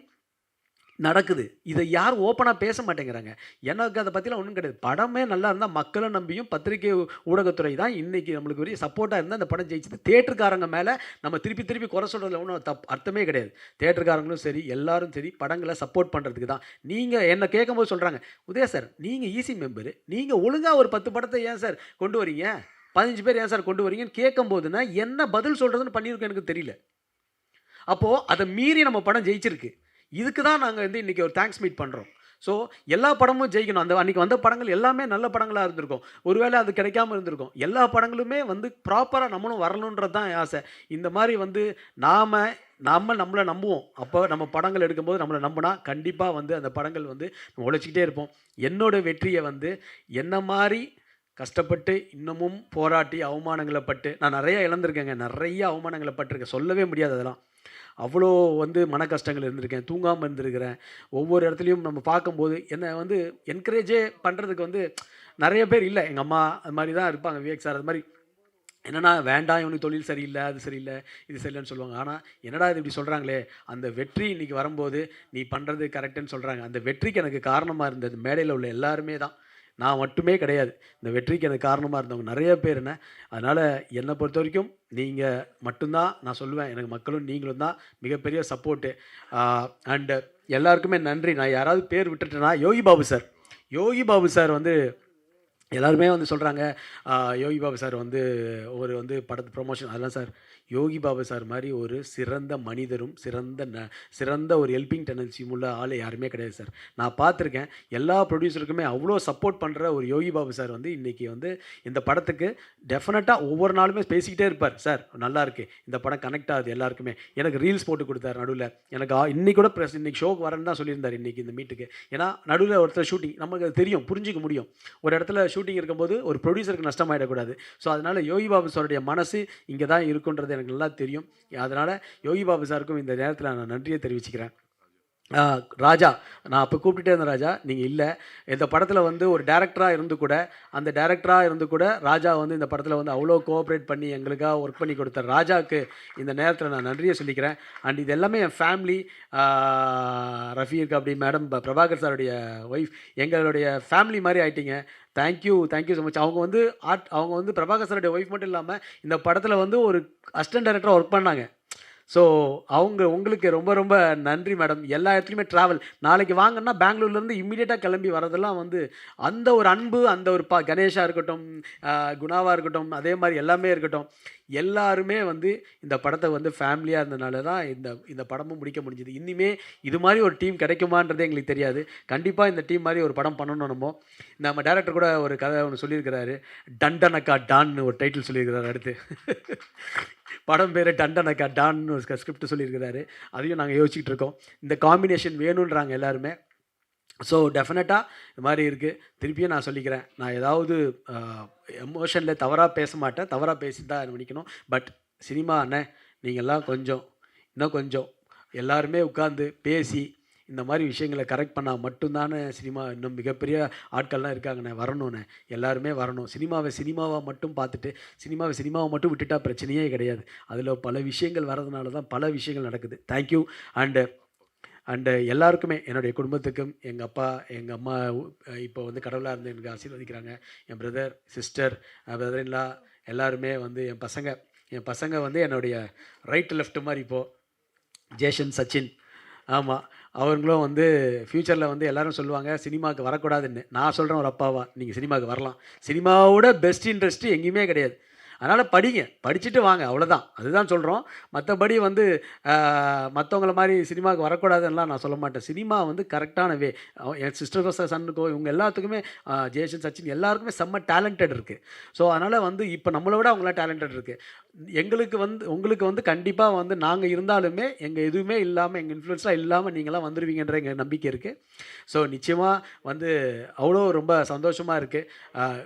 நடக்குது. இதை யாரும் ஓப்பனாக பேச மாட்டேங்கிறாங்க. எனக்கு அதை பற்றிலாம் ஒன்றும் கிடையாது. படமே நல்லா இருந்தால் மக்களை நம்பியும் பத்திரிகை ஊடகத்துறை தான் இன்றைக்கி நம்மளுக்கு பெரிய சப்போர்ட்டாக இருந்தால் அந்த படம் ஜெயிச்சது. தேட்டருக்காரங்க மேலே நம்ம திருப்பி குறை சொல்கிறதுல ஒன்றும் அர்த்தமே கிடையாது. தேட்டருக்காரங்களும் சரி எல்லாரும் சரி படங்களை சப்போர்ட் பண்ணுறதுக்கு தான். நீங்கள் என்னை கேட்கும்போது சொல்கிறாங்க, உதயா சார் நீங்கள் ஈசி மெம்பரு, நீங்கள் ஒழுங்காக ஒரு 10 படத்தை ஏன் சார் கொண்டு வரீங்க, 15 பேர் ஏன் சார் கொண்டு வரீங்கன்னு கேட்கும்போதுன்னா என்ன பதில் சொல்கிறதுன்னு பண்ணியிருக்கோம் எனக்கு தெரியல. அப்போது அதை மீறி நம்ம படம் ஜெயிச்சிருக்கு. இதுக்கு தான் நாங்கள் வந்து இன்றைக்கி ஒரு தேங்க்ஸ் மீட் பண்ணுறோம். ஸோ எல்லா படமும் ஜெயிக்கணும். அந்த அன்றைக்கி வந்த படங்கள் எல்லாமே நல்ல படங்களாக இருந்திருக்கும். ஒருவேளை அது கிடைக்காம இருந்திருக்கும். எல்லா படங்களுமே வந்து ப்ராப்பராக நம்மளும் வரணுன்றது தான் ஆசை. இந்த மாதிரி வந்து நம்மளை நம்புவோம். அப்போ நம்ம படங்கள் எடுக்கும்போது நம்மளை நம்பினா கண்டிப்பாக வந்து அந்த படங்கள் வந்து நம்ம உழைச்சிக்கிட்டே இருப்போம். என்னோடய வெற்றியை வந்து என்ன மாதிரி கஷ்டப்பட்டு இன்னமும் போராட்டி அவமானங்களை பட்டு நான் நிறையா இழந்திருக்கேங்க, நிறைய அவமானங்களை பட்டிருக்கேன், சொல்லவே முடியாது. அதெல்லாம் அவ்வளோ வந்து மன கஷ்டங்கள் இருந்திருக்கேன், தூங்காமல் இருந்திருக்கிறேன். ஒவ்வொரு இடத்துலையும் நம்ம பார்க்கும்போது என்னை வந்து என்கரேஜே பண்ணுறதுக்கு வந்து நிறைய பேர் இல்லை. எங்கள் அம்மா அது மாதிரி தான் இருப்பாங்க, விவேக் சார் அது மாதிரி. என்னென்னா வேண்டாம் இவனுக்கு தொழில் சரியில்லை, அது சரியில்லை, இது சரியில்லைன்னு சொல்லுவாங்க. ஆனால் என்னடா இது இப்படி சொல்கிறாங்களே, அந்த வெற்றி இன்றைக்கி வரும்போது நீ பண்ணுறது கரெக்டுன்னு சொல்கிறாங்க. அந்த வெற்றிக்கு எனக்கு காரணமாக இருந்தது மேடையில் உள்ள எல்லாருமே தான், நான் மட்டுமே கிடையாது. இந்த வெற்றிக்கு எனக்கு காரணமாக இருந்தவங்க நிறைய பேர் என்ன. அதனால் என்னை பொறுத்த வரைக்கும் நீங்கள் மட்டும்தான் நான் சொல்லுவேன். எனக்கு மக்களும் நீங்களும் தான் மிகப்பெரிய சப்போர்ட்டு. அண்டு எல்லாருக்குமே நன்றி. நான் யாராவது பேர் விட்டுட்டேன்னா யோகி பாபு சார் வந்து எல்லாருமே வந்து சொல்கிறாங்க யோகி பாபு சார் வந்து வந்து படத்து ப்ரொமோஷன் அதெல்லாம். சார் யோகி பாபு சார் மாதிரி ஒரு சிறந்த மனிதரும் சிறந்த ஒரு ஹெல்பிங் டெண்டன்சியும் உள்ள ஆள் யாருமே கிடையாது சார். நான் பார்த்துருக்கேன். எல்லா ப்ரொடியூசருக்குமே அவ்வளோ சப்போர்ட் பண்ணுற ஒரு யோகி பாபு சார் வந்து இன்றைக்கி வந்து இந்த படத்துக்கு டெஃபினட்டாக ஒவ்வொரு நாளுமே பேசிக்கிட்டே இருப்பார். சார் நல்லா இருக்குது, இந்த படம் கனெக்ட் ஆகுது எல்லாருக்குமே. எனக்கு ரீல்ஸ் போட்டு கொடுத்தாரு நடுவில். எனக்கு இன்றைக்கி கூட இன்றைக்கி ஷோக்கு வரேன்னு தான் சொல்லியிருந்தார் இன்றைக்கி இந்த மீட்டுக்கு. ஏன்னா நடுவில் ஒருத்தர் ஷூட்டிங் நமக்கு அது தெரியும், புரிஞ்சிக்க முடியும். ஒரு இடத்துல ஷூட்டிங் இருக்கும்போது ஒரு ப்ரொடியூசருக்கு நஷ்டமாயிடக்கூடாது. ஸோ அதனால் யோகி பாபு சாருடைய மனசு இங்கே தான் இருக்குன்றது எனக்கு நல்லா தெரியும். அதனால் யோகி பாபு சாருக்கும் இந்த நேரத்தில் நான் நன்றியை தெரிவிச்சுக்கிறேன். ராஜா, நான் அப்போ கூப்பிட்டுட்டே இருந்தேன், ராஜா நீங்கள் இல்லை. இந்த படத்தில் வந்து ஒரு டேரக்டராக இருந்து கூட ராஜா வந்து இந்த படத்தில் வந்து அவ்வளோ கோஆப்ரேட் பண்ணி எங்களுக்காக ஒர்க் பண்ணி கொடுத்த ராஜாவுக்கு இந்த நேரத்தில் நான் நன்றியை சொல்லிக்கிறேன். அண்ட் இது எல்லாமே என் ஃபேமிலி. ரஃபீக் அப்படி மேடம், பிரபாகர் சாருடைய ஒய்ஃப், எங்களுடைய ஃபேமிலி மாதிரி ஆகிட்டீங்க. Thank you so much. அவங்க வந்து பிரபாகர் சாருடைய ஒய்ஃப் மட்டும் இல்லாமல் இந்த படத்தில் வந்து ஒரு அசிஸ்டன்ட் டைரக்டராக ஒர்க் பண்ணாங்க. ஸோ உங்களுக்கு ரொம்ப ரொம்ப நன்றி மேடம். எல்லா இடத்துலையுமே ட்ராவல், நாளைக்கு வாங்கன்னா பெங்களூர்லேருந்து இம்மிடியேட்டாக கிளம்பி வரதெல்லாம் வந்து அந்த ஒரு அன்பு, அந்த ஒரு கணேஷாக இருக்கட்டும், குணாவாக இருக்கட்டும், அதே மாதிரி எல்லாமே இருக்கட்டும், எல்லாருமே வந்து இந்த படத்தை வந்து ஃபேமிலியாக இருந்தனால தான் இந்த படமும் முடிக்க முடிஞ்சுது. இனிமே இது மாதிரி ஒரு டீம் கிடைக்குமான்றதே எங்களுக்கு தெரியாது. கண்டிப்பாக இந்த டீம் மாதிரி ஒரு படம் பண்ணணும். நம்ம டேரக்டர் கூட ஒரு கதை ஒன்று சொல்லியிருக்கிறாரு, டண்டனக்கா டான்னு ஒரு டைட்டில் சொல்லியிருக்கிறாரு. அடுத்து படம் பேர் டண்டனக்கா டான்னு ஒரு ஸ்கிரிப்ட் சொல்லியிருக்கிறாரு. அதையும் நாங்கள் யோசிச்சுட்டு இருக்கோம். இந்த காம்பினேஷன் வேணுன்றாங்க எல்லாருமே. ஸோ டெஃபினட்டாக இது மாதிரி இருக்குது. திருப்பியும் நான் சொல்லிக்கிறேன், நான் ஏதாவது எமோஷனில் தவறாக பேச மாட்டேன், தவறாக பேசி தான் நினைக்கணும். பட் சினிமா அண்ணே நீங்கள்லாம் இன்னும் கொஞ்சம் எல்லாருமே உட்காந்து பேசி இந்த மாதிரி விஷயங்களை கரெக்ட் பண்ணால் மட்டும்தானே சினிமா இன்னும் மிகப்பெரிய ஆட்கள்லாம் இருக்காங்கண்ணே, வரணுண்ணே, எல்லாருமே வரணும். சினிமாவை மட்டும் பார்த்துட்டு சினிமாவை மட்டும் விட்டுட்டா பிரச்சனையே கிடையாது. அதில் பல விஷயங்கள் வரதுனால தான் பல விஷயங்கள் நடக்குது. தேங்க்யூ. அண்டு எல்லாருக்குமே, என்னுடைய குடும்பத்துக்கும், எங்கள் அப்பா எங்கள் அம்மா இப்போ வந்து கடவுளாக இருந்து எனக்கு ஆசீர்வதிக்கிறாங்க. என் பிரதர் சிஸ்டர் பிரதர்இன்லா எல்லாருமே வந்து என் பசங்க வந்து என்னுடைய ரைட்டு லெஃப்ட் மாதிரி இப்போது ஜேஷன் சச்சின். ஆமாம், அவங்களும் வந்து ஃப்யூச்சரில் வந்து எல்லோரும் சொல்லுவாங்க சினிமாவுக்கு வரக்கூடாதுன்னு. நான் சொல்கிறேன் ஒரு அப்பாவா, நீங்கள் சினிமாவுக்கு வரலாம். சினிமாவோட பெஸ்ட் இண்டஸ்ட்ரி எங்கேயுமே கிடையாது. அதனால் படிங்க, படிச்சுட்டு வாங்க, அவ்வளோதான். அதுதான் சொல்கிறோம். மற்றபடி வந்து மற்றவங்கள மாதிரி சினிமாவுக்கு வரக்கூடாதுன்னெலாம் நான் சொல்ல மாட்டேன். சினிமா வந்து கரெக்டான வே. என் சிஸ்டருக்கோ சன்னுக்கோ இவங்க எல்லாத்துக்குமே ஜெயசன், சச்சின் எல்லாருக்குமே செம்ம டேலண்டட் இருக்குது. ஸோ அதனால் வந்து இப்போ நம்மளை விட அவங்களாம் டேலண்டட் இருக்குது. எங்களுக்கு வந்து உங்களுக்கு வந்து கண்டிப்பாக வந்து நாங்கள் இருந்தாலுமே எங்கள் எதுவுமே இல்லாமல், எங்கள் இன்ஃப்ளூயன்ஸ்லாம் இல்லாமல் நீங்களாம் வந்துடுவீங்கன்ற எங்கள் நம்பிக்கை இருக்குது. ஸோ நிச்சயமாக வந்து அவ்வளோ ரொம்ப சந்தோஷமாக இருக்குது.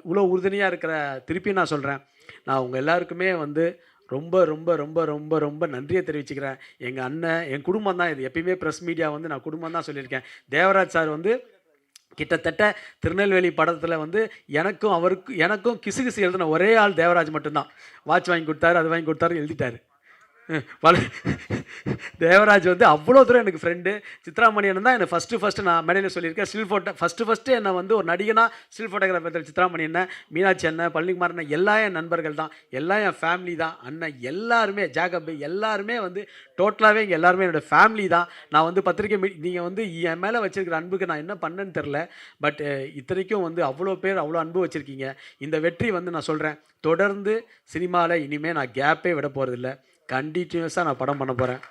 இவ்வளோ உறுதுணையாக இருக்கிற திருப்பி நான் சொல்கிறேன், நான் உங்கள் எல்லாருக்குமே வந்து ரொம்ப ரொம்ப ரொம்ப ரொம்ப ரொம்ப நன்றியை தெரிவிச்சுக்கிறேன். எங்கள் அண்ணன், என் குடும்பம் தான் இது. எப்பயுமே ப்ரெஸ் மீடியா வந்து நான் குடும்பம் தான் சொல்லியிருக்கேன். தேவராஜ் சார் வந்து கிட்டத்தட்ட திருநெல்வேலி படத்தில் வந்து எனக்கும் கிசு எழுதின ஒரே ஆள் தேவராஜ் மட்டும்தான். வாட்ச் வாங்கி கொடுத்தாரு, அது வாங்கி கொடுத்தாரு, எழுதிட்டார். தேவராஜ் வந்து அவ்வளோ தூரம் எனக்கு ஃப்ரெண்டு. சித்ராமணியன் தான் எனக்கு ஃபஸ்ட்டு நான் மேடையில் சொல்லியிருக்கேன். ஸ்டில் ஃபோட்டோ ஃபஸ்ட்டு என்னை வந்து ஒரு நடிகனாக ஸ்டில் ஃபோட்டோகிராஃபர் சித்ராமணி அண்ணன், மீனாட்சி அண்ணன், பழனிக்குமார் அண்ணன் எல்லாம் என் நண்பர்கள் தான், எல்லாம் என் ஃபேமிலி தான். அண்ணன் எல்லாருமே, ஜாகப் எல்லாருமே வந்து டோட்டலாகவே இங்கே எல்லாருமே என்னோடய ஃபேமிலி தான். நான் வந்து பத்திரிக்கை நீங்கள் வந்து என் மேலே வச்சுருக்கிற அன்புக்கு நான் என்ன பண்ணேன்னு தெரில. பட் இத்தனைக்கும் வந்து அவ்வளோ பேர் அவ்வளோ அன்பு வச்சுருக்கீங்க. இந்த வெற்றி வந்து நான் சொல்கிறேன், தொடர்ந்து சினிமாவில் இனிமேல் நான் கேப்பே விட போகிறதில்ல. கண்டினியூஸாக நான் படம் பண்ண போகிறேன்.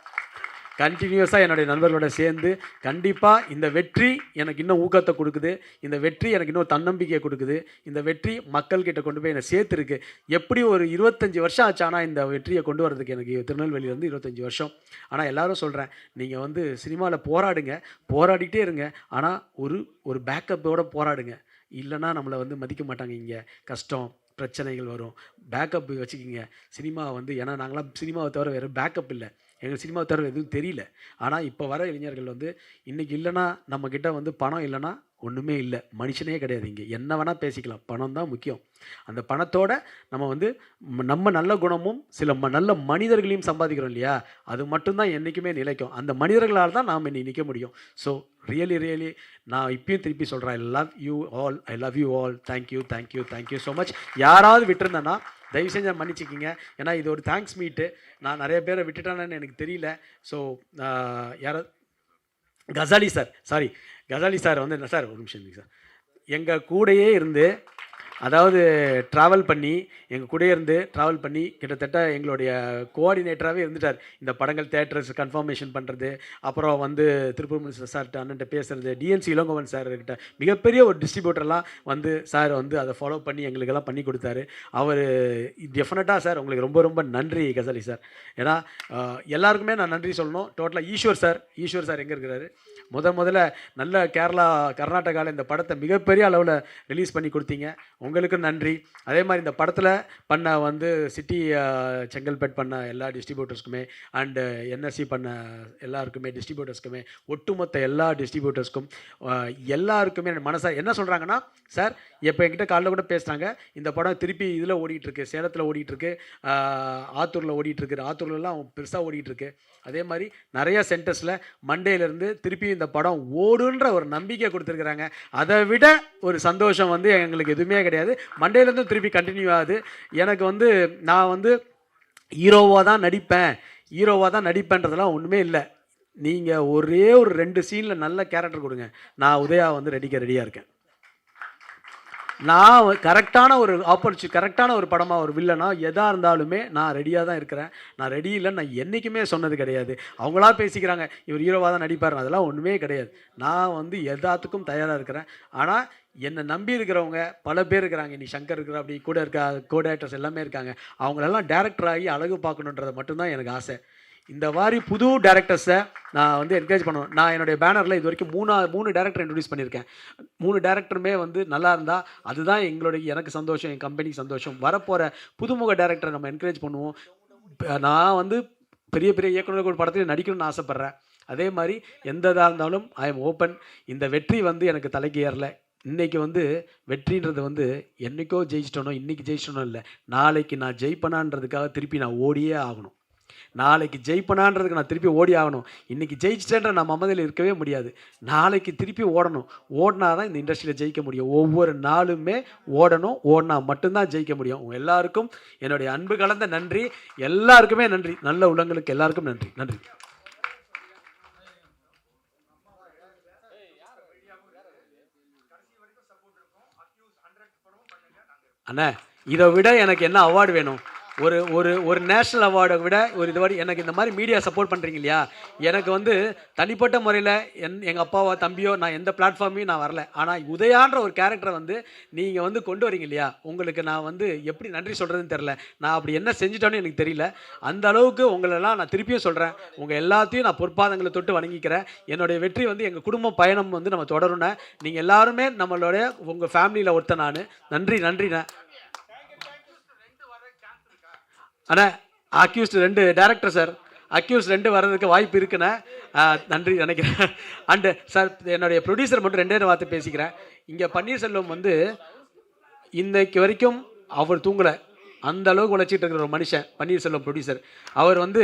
கண்டினியூஸாக என்னுடைய நண்பர்களோட சேர்ந்து கண்டிப்பாக இந்த வெற்றி எனக்கு இன்னும் ஊக்கத்தை கொடுக்குது. இந்த வெற்றி எனக்கு இன்னும் தன்னம்பிக்கையை கொடுக்குது. இந்த வெற்றி மக்கள்கிட்ட கொண்டு போய் என்னை சேர்த்துருக்கு. எப்படி ஒரு 25 வருஷம் ஆச்சு ஆனால் இந்த வெற்றியை கொண்டு வரதுக்கு எனக்கு திருநெல்வேலியிலேருந்து 25 வருஷம். ஆனால் எல்லோரும் சொல்கிறேன், நீங்கள் வந்து சினிமாவில் போராடுங்க, போராடிக்கிட்டே இருங்க. ஆனால் ஒரு பேக்கப்போடு போராடுங்க. இல்லைனா நம்மளை வந்து மதிக்க மாட்டாங்க. இங்கே கஷ்டம் பிரச்சனைகள் வரும். பேக்கப் வச்சுக்கிங்க. சினிமா வந்து ஏன்னா நாங்களாம் சினிமாவை தவிர வேறு பேக்கப் இல்லை. எங்களுக்கு சினிமாவை தவிர எதுவும் தெரியல. ஆனால் இப்போ வர இளைஞர்கள் வந்து இன்றைக்கி இல்லைனா நம்மக்கிட்ட வந்து பணம் இல்லைனா ஒன்றுமே இல்லை, மனுஷனே கிடையாது. இங்கே என்ன வேணால் பேசிக்கலாம், பணம் தான் முக்கியம். அந்த பணத்தோட நம்ம வந்து நம்ம நல்ல குணமும் சில நல்ல மனிதர்களையும் சம்பாதிக்கிறோம் இல்லையா, அது மட்டும்தான் என்றைக்குமே நிலைக்கும். அந்த மனிதர்களால் தான் நாம் இன்னைக்கு நிற்க முடியும். ஸோ ரியலி நான் இப்பயும் திருப்பி சொல்கிறேன், I love you all. Thank you so much. யாராவது விட்டுருந்தேன்னா தயவு செஞ்சு மன்னிச்சிக்கிங்க. ஏன்னா இது ஒரு தேங்க்ஸ் மீட்டு. நான் நிறைய பேரை விட்டுட்டானேன்னு எனக்கு தெரியல. ஸோ யாராவது கசாலி சார் வந்து என்ன சார், ஒரு நிமிஷம் சார், எங்கள் கூடையே இருந்து, அதாவது ட்ராவல் பண்ணி எங்கள் கூடயே இருந்து ட்ராவல் பண்ணி கிட்டத்தட்ட எங்களுடைய கோஆர்டினேட்டராகவே இருந்துட்டார். இந்த படங்கள் தேட்டர்ஸ் கன்ஃபர்மேஷன் பண்ணுறது, அப்புறம் வந்து திருப்பூர் மினிஸ்டர் சார்கிட்ட அண்ணன்ட்ட பேசுகிறது, டிஎன்சி இளங்கோவன் சார்கிட்ட மிகப்பெரிய ஒரு டிஸ்ட்ரிபியூட்டர்லாம் வந்து சார் வந்து அதை ஃபாலோ பண்ணி எங்களுக்கெல்லாம் பண்ணி கொடுத்தாரு. அவர் டெஃபினட்டாக சார் உங்களுக்கு ரொம்ப ரொம்ப நன்றி கசாலி சார். ஏன்னா எல்லாருக்குமே நான் நன்றி சொல்லணும். டோட்டலாக ஈஸ்வர் சார் எங்கே இருக்கிறாரு? முதல்ல நல்ல கர்நாடகாவில் இந்த படத்தை மிகப்பெரிய அளவில் ரிலீஸ் பண்ணி கொடுத்தீங்க, உங்களுக்கு நன்றி. அதே மாதிரி இந்த படத்தில் பண்ண வந்து சிட்டி செங்கல்பேட் பண்ண எல்லா டிஸ்ட்ரிபியூட்டர்ஸ்க்குமே அண்டு என்எஸ்சி பண்ண எல்லாருக்குமே டிஸ்ட்ரிபியூட்டர்ஸ்க்குமே, ஒட்டுமொத்த எல்லா டிஸ்ட்ரிபியூட்டர்ஸ்க்கும் எல்லாருக்குமே மனசாக என்ன சொல்கிறாங்கன்னா, சார் இப்போ என்கிட்ட காலைல கூட பேசுகிறாங்க, இந்த படம் திருப்பி இதில் ஓடிட்டுருக்கு, சேலத்தில் ஓடிட்டுருக்கு, ஆத்தூரில் ஓடிட்டுருக்கு, ஆத்தூர்லலாம் பெருசாக ஓடிட்டுருக்கு. அதே மாதிரி நிறையா சென்டர்ஸில் மண்டேலேருந்து திருப்பி இந்த படம் ஓடுன்ற ஒரு நம்பிக்கை கொடுத்துருக்குறாங்க. அதை விட ஒரு சந்தோஷம் வந்து எங்களுக்கு எதுவுமே கிடையாது. மண்டேலேருந்து திருப்பி கண்டினியூ ஆகுது. எனக்கு வந்து நான் வந்து ஹீரோவாக தான் நடிப்பேன்றதெல்லாம் ஒன்றுமே இல்லை. நீங்கள் ஒரே ஒரு 2 சீனில் நல்ல கேரக்டர் கொடுங்க, நான் உதயா வந்து ரெடியாக இருக்கேன். நான் கரெக்டான ஒரு கரெக்டான ஒரு படமாக ஒரு வில்லனா எதாக இருந்தாலுமே நான் ரெடியாக தான் இருக்கிறேன். நான் ரெடி இல்லைன்னு நான் என்றைக்குமே சொன்னது கிடையாது. அவங்களா பேசிக்கிறாங்க இவர் ஹீரோவாக தான் நடிப்பார், அதெல்லாம் ஒன்றுமே கிடையாது. நான் வந்து எல்லாத்துக்கும் தயாராக இருக்கிறேன். ஆனால் என்னை நம்பி இருக்கிறவங்க பல பேர் இருக்கிறாங்க. நீ சங்கர் இருக்கிற அப்படி கூட இருக்க கோஆர்டினேட்டர்ஸ் எல்லாமே இருக்காங்க. அவங்களெல்லாம் டேரக்டர் ஆகி அழகு பார்க்கணுன்றது மட்டும்தான் எனக்கு ஆசை. இந்த மாதிரி புது டேரக்டர்ஸை நான் வந்து என்கரேஜ் பண்ணணும். நான் என்னுடைய பேனரில் இது வரைக்கும் 3 டேரக்டர் இன்ட்ரடியூஸ் பண்ணியிருக்கேன். 3 டேரக்டருமே வந்து நல்லா இருந்தால் அதுதான் எனக்கு சந்தோஷம், என் கம்பெனிக்கு சந்தோஷம். வரப்போகிற புதுமுக டேரக்டரை நம்ம என்கரேஜ் பண்ணுவோம். நான் வந்து பெரிய இயக்குநர்கள் படத்தில் நடிக்கணும்னு ஆசைப்பட்றேன். அதே மாதிரி எந்த இதாக இருந்தாலும் ஐ எம் ஓப்பன். இந்த வெற்றி வந்து எனக்கு தலைக்கு ஏறலை. இன்றைக்கி வந்து வெற்றின்றது வந்து என்றைக்கோ ஜெயிச்சிட்டனோ, இன்றைக்கி ஜெயிச்சிட்டனோ இல்லை, நாளைக்கு நான் ஜெயிப்பனான்றதுக்காக திருப்பி நான் ஓடியே ஆகணும். நாளைக்கு ஜெயிப்பனான்றதுக்கு நான் திருப்பி ஓடி ஆகணும். இன்றைக்கி ஜெயிச்சிட்டேன்ற நம்ம மமதையில் இருக்கவே முடியாது. நாளைக்கு திருப்பி ஓடினா தான் இந்த இண்டஸ்ட்ரியில் ஜெயிக்க முடியும். ஒவ்வொரு நாளுமே ஓடினா மட்டும்தான் ஜெயிக்க முடியும். உங்கள் எல்லாருக்கும் என்னுடைய அன்பு கலந்த நன்றி. எல்லாருக்குமே நன்றி. நல்ல உள்ளங்களுக்கு எல்லாருக்கும் நன்றி. அண்ணா, இதை விட எனக்கு என்ன அவார்டு வேணும்? ஒரு ஒரு ஒரு நேஷ்னல் அவார்டை விட ஒரு இதுவாடி எனக்கு இந்த மாதிரி மீடியா சப்போர்ட் பண்ணுறீங்க இல்லையா, எனக்கு வந்து தனிப்பட்ட முறையில் எங்கள் அப்பாவோ தம்பியோ நான் எந்த பிளாட்ஃபார்மையும் நான் வரல. ஆனால் உதயான்ற ஒரு கேரக்டரை வந்து நீங்கள் வந்து கொண்டு வரீங்க இல்லையா, உங்களுக்கு நான் வந்து எப்படி நன்றி சொல்கிறதுன்னு தெரில. நான் அப்படி என்ன செஞ்சுட்டோன்னு எனக்கு தெரியல. அந்த அளவுக்கு உங்களெல்லாம் நான் திருப்பியும் சொல்கிறேன், உங்கள் எல்லாத்தையும் நான் பொற்பாதங்களை தொட்டு வணங்கிக்கிறேன். என்னுடைய வெற்றி வந்து எங்கள் குடும்ப பயணம் வந்து நம்ம தொடரும்னே. நீங்கள் எல்லாருமே நம்மளுடைய உங்கள் ஃபேமிலியில் ஒருத்தன் நான். நன்றி நன்றிண்ணே. அண்ணா அக்யூஸ்ட் 2 டேரக்டர் சார், அக்யூஸ்ட் 2 வர்றதுக்கு வாய்ப்பு இருக்குண்ணே. நன்றி நினைக்கிறேன். அண்டு சார் என்னுடைய ப்ரொடியூசர் மட்டும் 2 வார்த்தை பேசிக்கிறேன். இங்கே பன்னீர்செல்வம் வந்து இன்னைக்கு வரைக்கும் அவர் தூங்கலை, அந்த அளவுக்கு உழைச்சிட்டு இருக்கிற ஒரு மனுஷன் பன்னீர்செல்வம் ப்ரொடியூசர். அவர் வந்து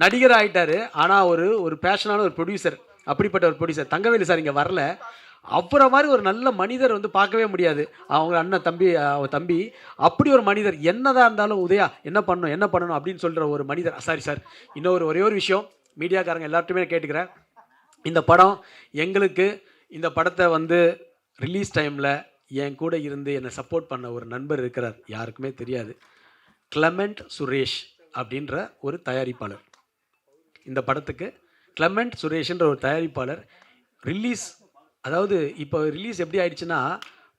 நடிகர் ஆகிட்டார், ஆனால் ஒரு பேஷனான ஒரு ப்ரொடியூசர். அப்படிப்பட்ட ஒரு ப்ரொடியூசர் தங்கவேலு சார் இங்கே வரல. அவரை மாதிரி ஒரு நல்ல மனிதர் வந்து பார்க்கவே முடியாது. அவங்க அண்ணன் அவர் தம்பி அப்படி ஒரு மனிதர். என்னதான் இருந்தாலும் உதயா என்ன பண்ணணும் அப்படின்னு சொல்கிற ஒரு மனிதர். சாரி சார், ஒரே ஒரு விஷயம் மீடியாக்காரங்க எல்லார்ட்டுமே கேட்டுக்கிறேன். இந்த படம் எங்களுக்கு இந்த படத்தை வந்து ரிலீஸ் டைமில் என் கூட இருந்து என்னை சப்போர்ட் பண்ண ஒரு நண்பர் இருக்கிறார், யாருக்குமே தெரியாது. கிளமெண்ட் சுரேஷ் அப்படின்ற ஒரு தயாரிப்பாளர். இந்த படத்துக்கு கிளமெண்ட் சுரேஷ்ன்ற ஒரு தயாரிப்பாளர் ரிலீஸ், அதாவது இப்போ ரிலீஸ் எப்படி ஆயிடுச்சுன்னா,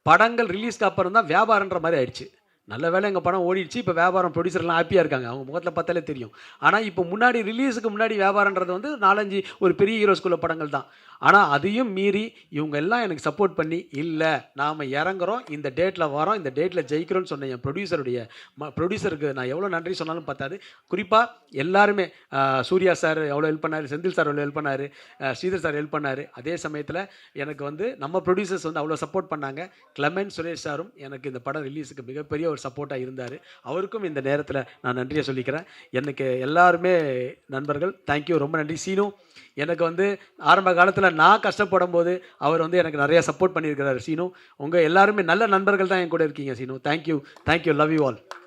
படங்கள் ரிலீஸ்க்கு அப்புறம் தான் வியாபாரன்ற மாதிரி ஆயிடுச்சு. நல்ல வேலை எங்கள் படம் ஓடிடுச்சு, இப்போ வியாபாரம் ப்ரொடியூசர்லாம் ஹாப்பியாக இருக்காங்க, அவங்க முகத்தில் பார்த்தாலே தெரியும். ஆனால் இப்போ முன்னாடி ரிலீஸுக்கு முன்னாடி வியாபாரன்றது வந்து 4-5 ஒரு பெரிய ஹீரோஸ்குள்ள படங்கள் தான். ஆனால் அதையும் மீறி இவங்க எல்லாம் எனக்கு சப்போர்ட் பண்ணி, இல்லை நாம் இறங்குறோம், இந்த டேட்டில் வரோம், இந்த டேட்டில் ஜெயிக்கிறோன்னு சொன்ன என் ப்ரொடியூசருக்கு நான் எவ்வளோ நன்றி சொன்னாலும் பார்த்தாது. குறிப்பாக எல்லாருமே சூர்யா சார் எவ்வளோ ஹெல்ப் பண்ணார், செந்தில் சார் எவ்வளோ ஹெல்ப் பண்ணார், ஸ்ரீதர் சார் ஹெல்ப் பண்ணார். அதே சமயத்தில் எனக்கு வந்து நம்ம ப்ரொடியூசர்ஸ் வந்து அவ்வளோ சப்போர்ட் பண்ணாங்க. கிளமெண்ட் சுரேஷ் சாரும் எனக்கு இந்த படம் ரிலீஸுக்கு மிகப்பெரிய ஒரு சப்போர்ட்டாக இருந்தார். அவருக்கும் இந்த நேரத்தில் நான் நன்றியை சொல்லிக்கிறேன். எனக்கு எல்லாருமே நண்பர்கள், தேங்க்யூ, ரொம்ப நன்றி. சீனு எனக்கு வந்து ஆரம்ப காலத்தில் நான் கஷ்டப்படும் போது அவர் வந்து எனக்கு நிறையா சப்போர்ட் பண்ணியிருக்கிறார். சீனு, உங்கள் எல்லாருமே நல்ல நண்பர்கள் தான் என் கூட இருக்கீங்க. Seenu, thank you, love you all.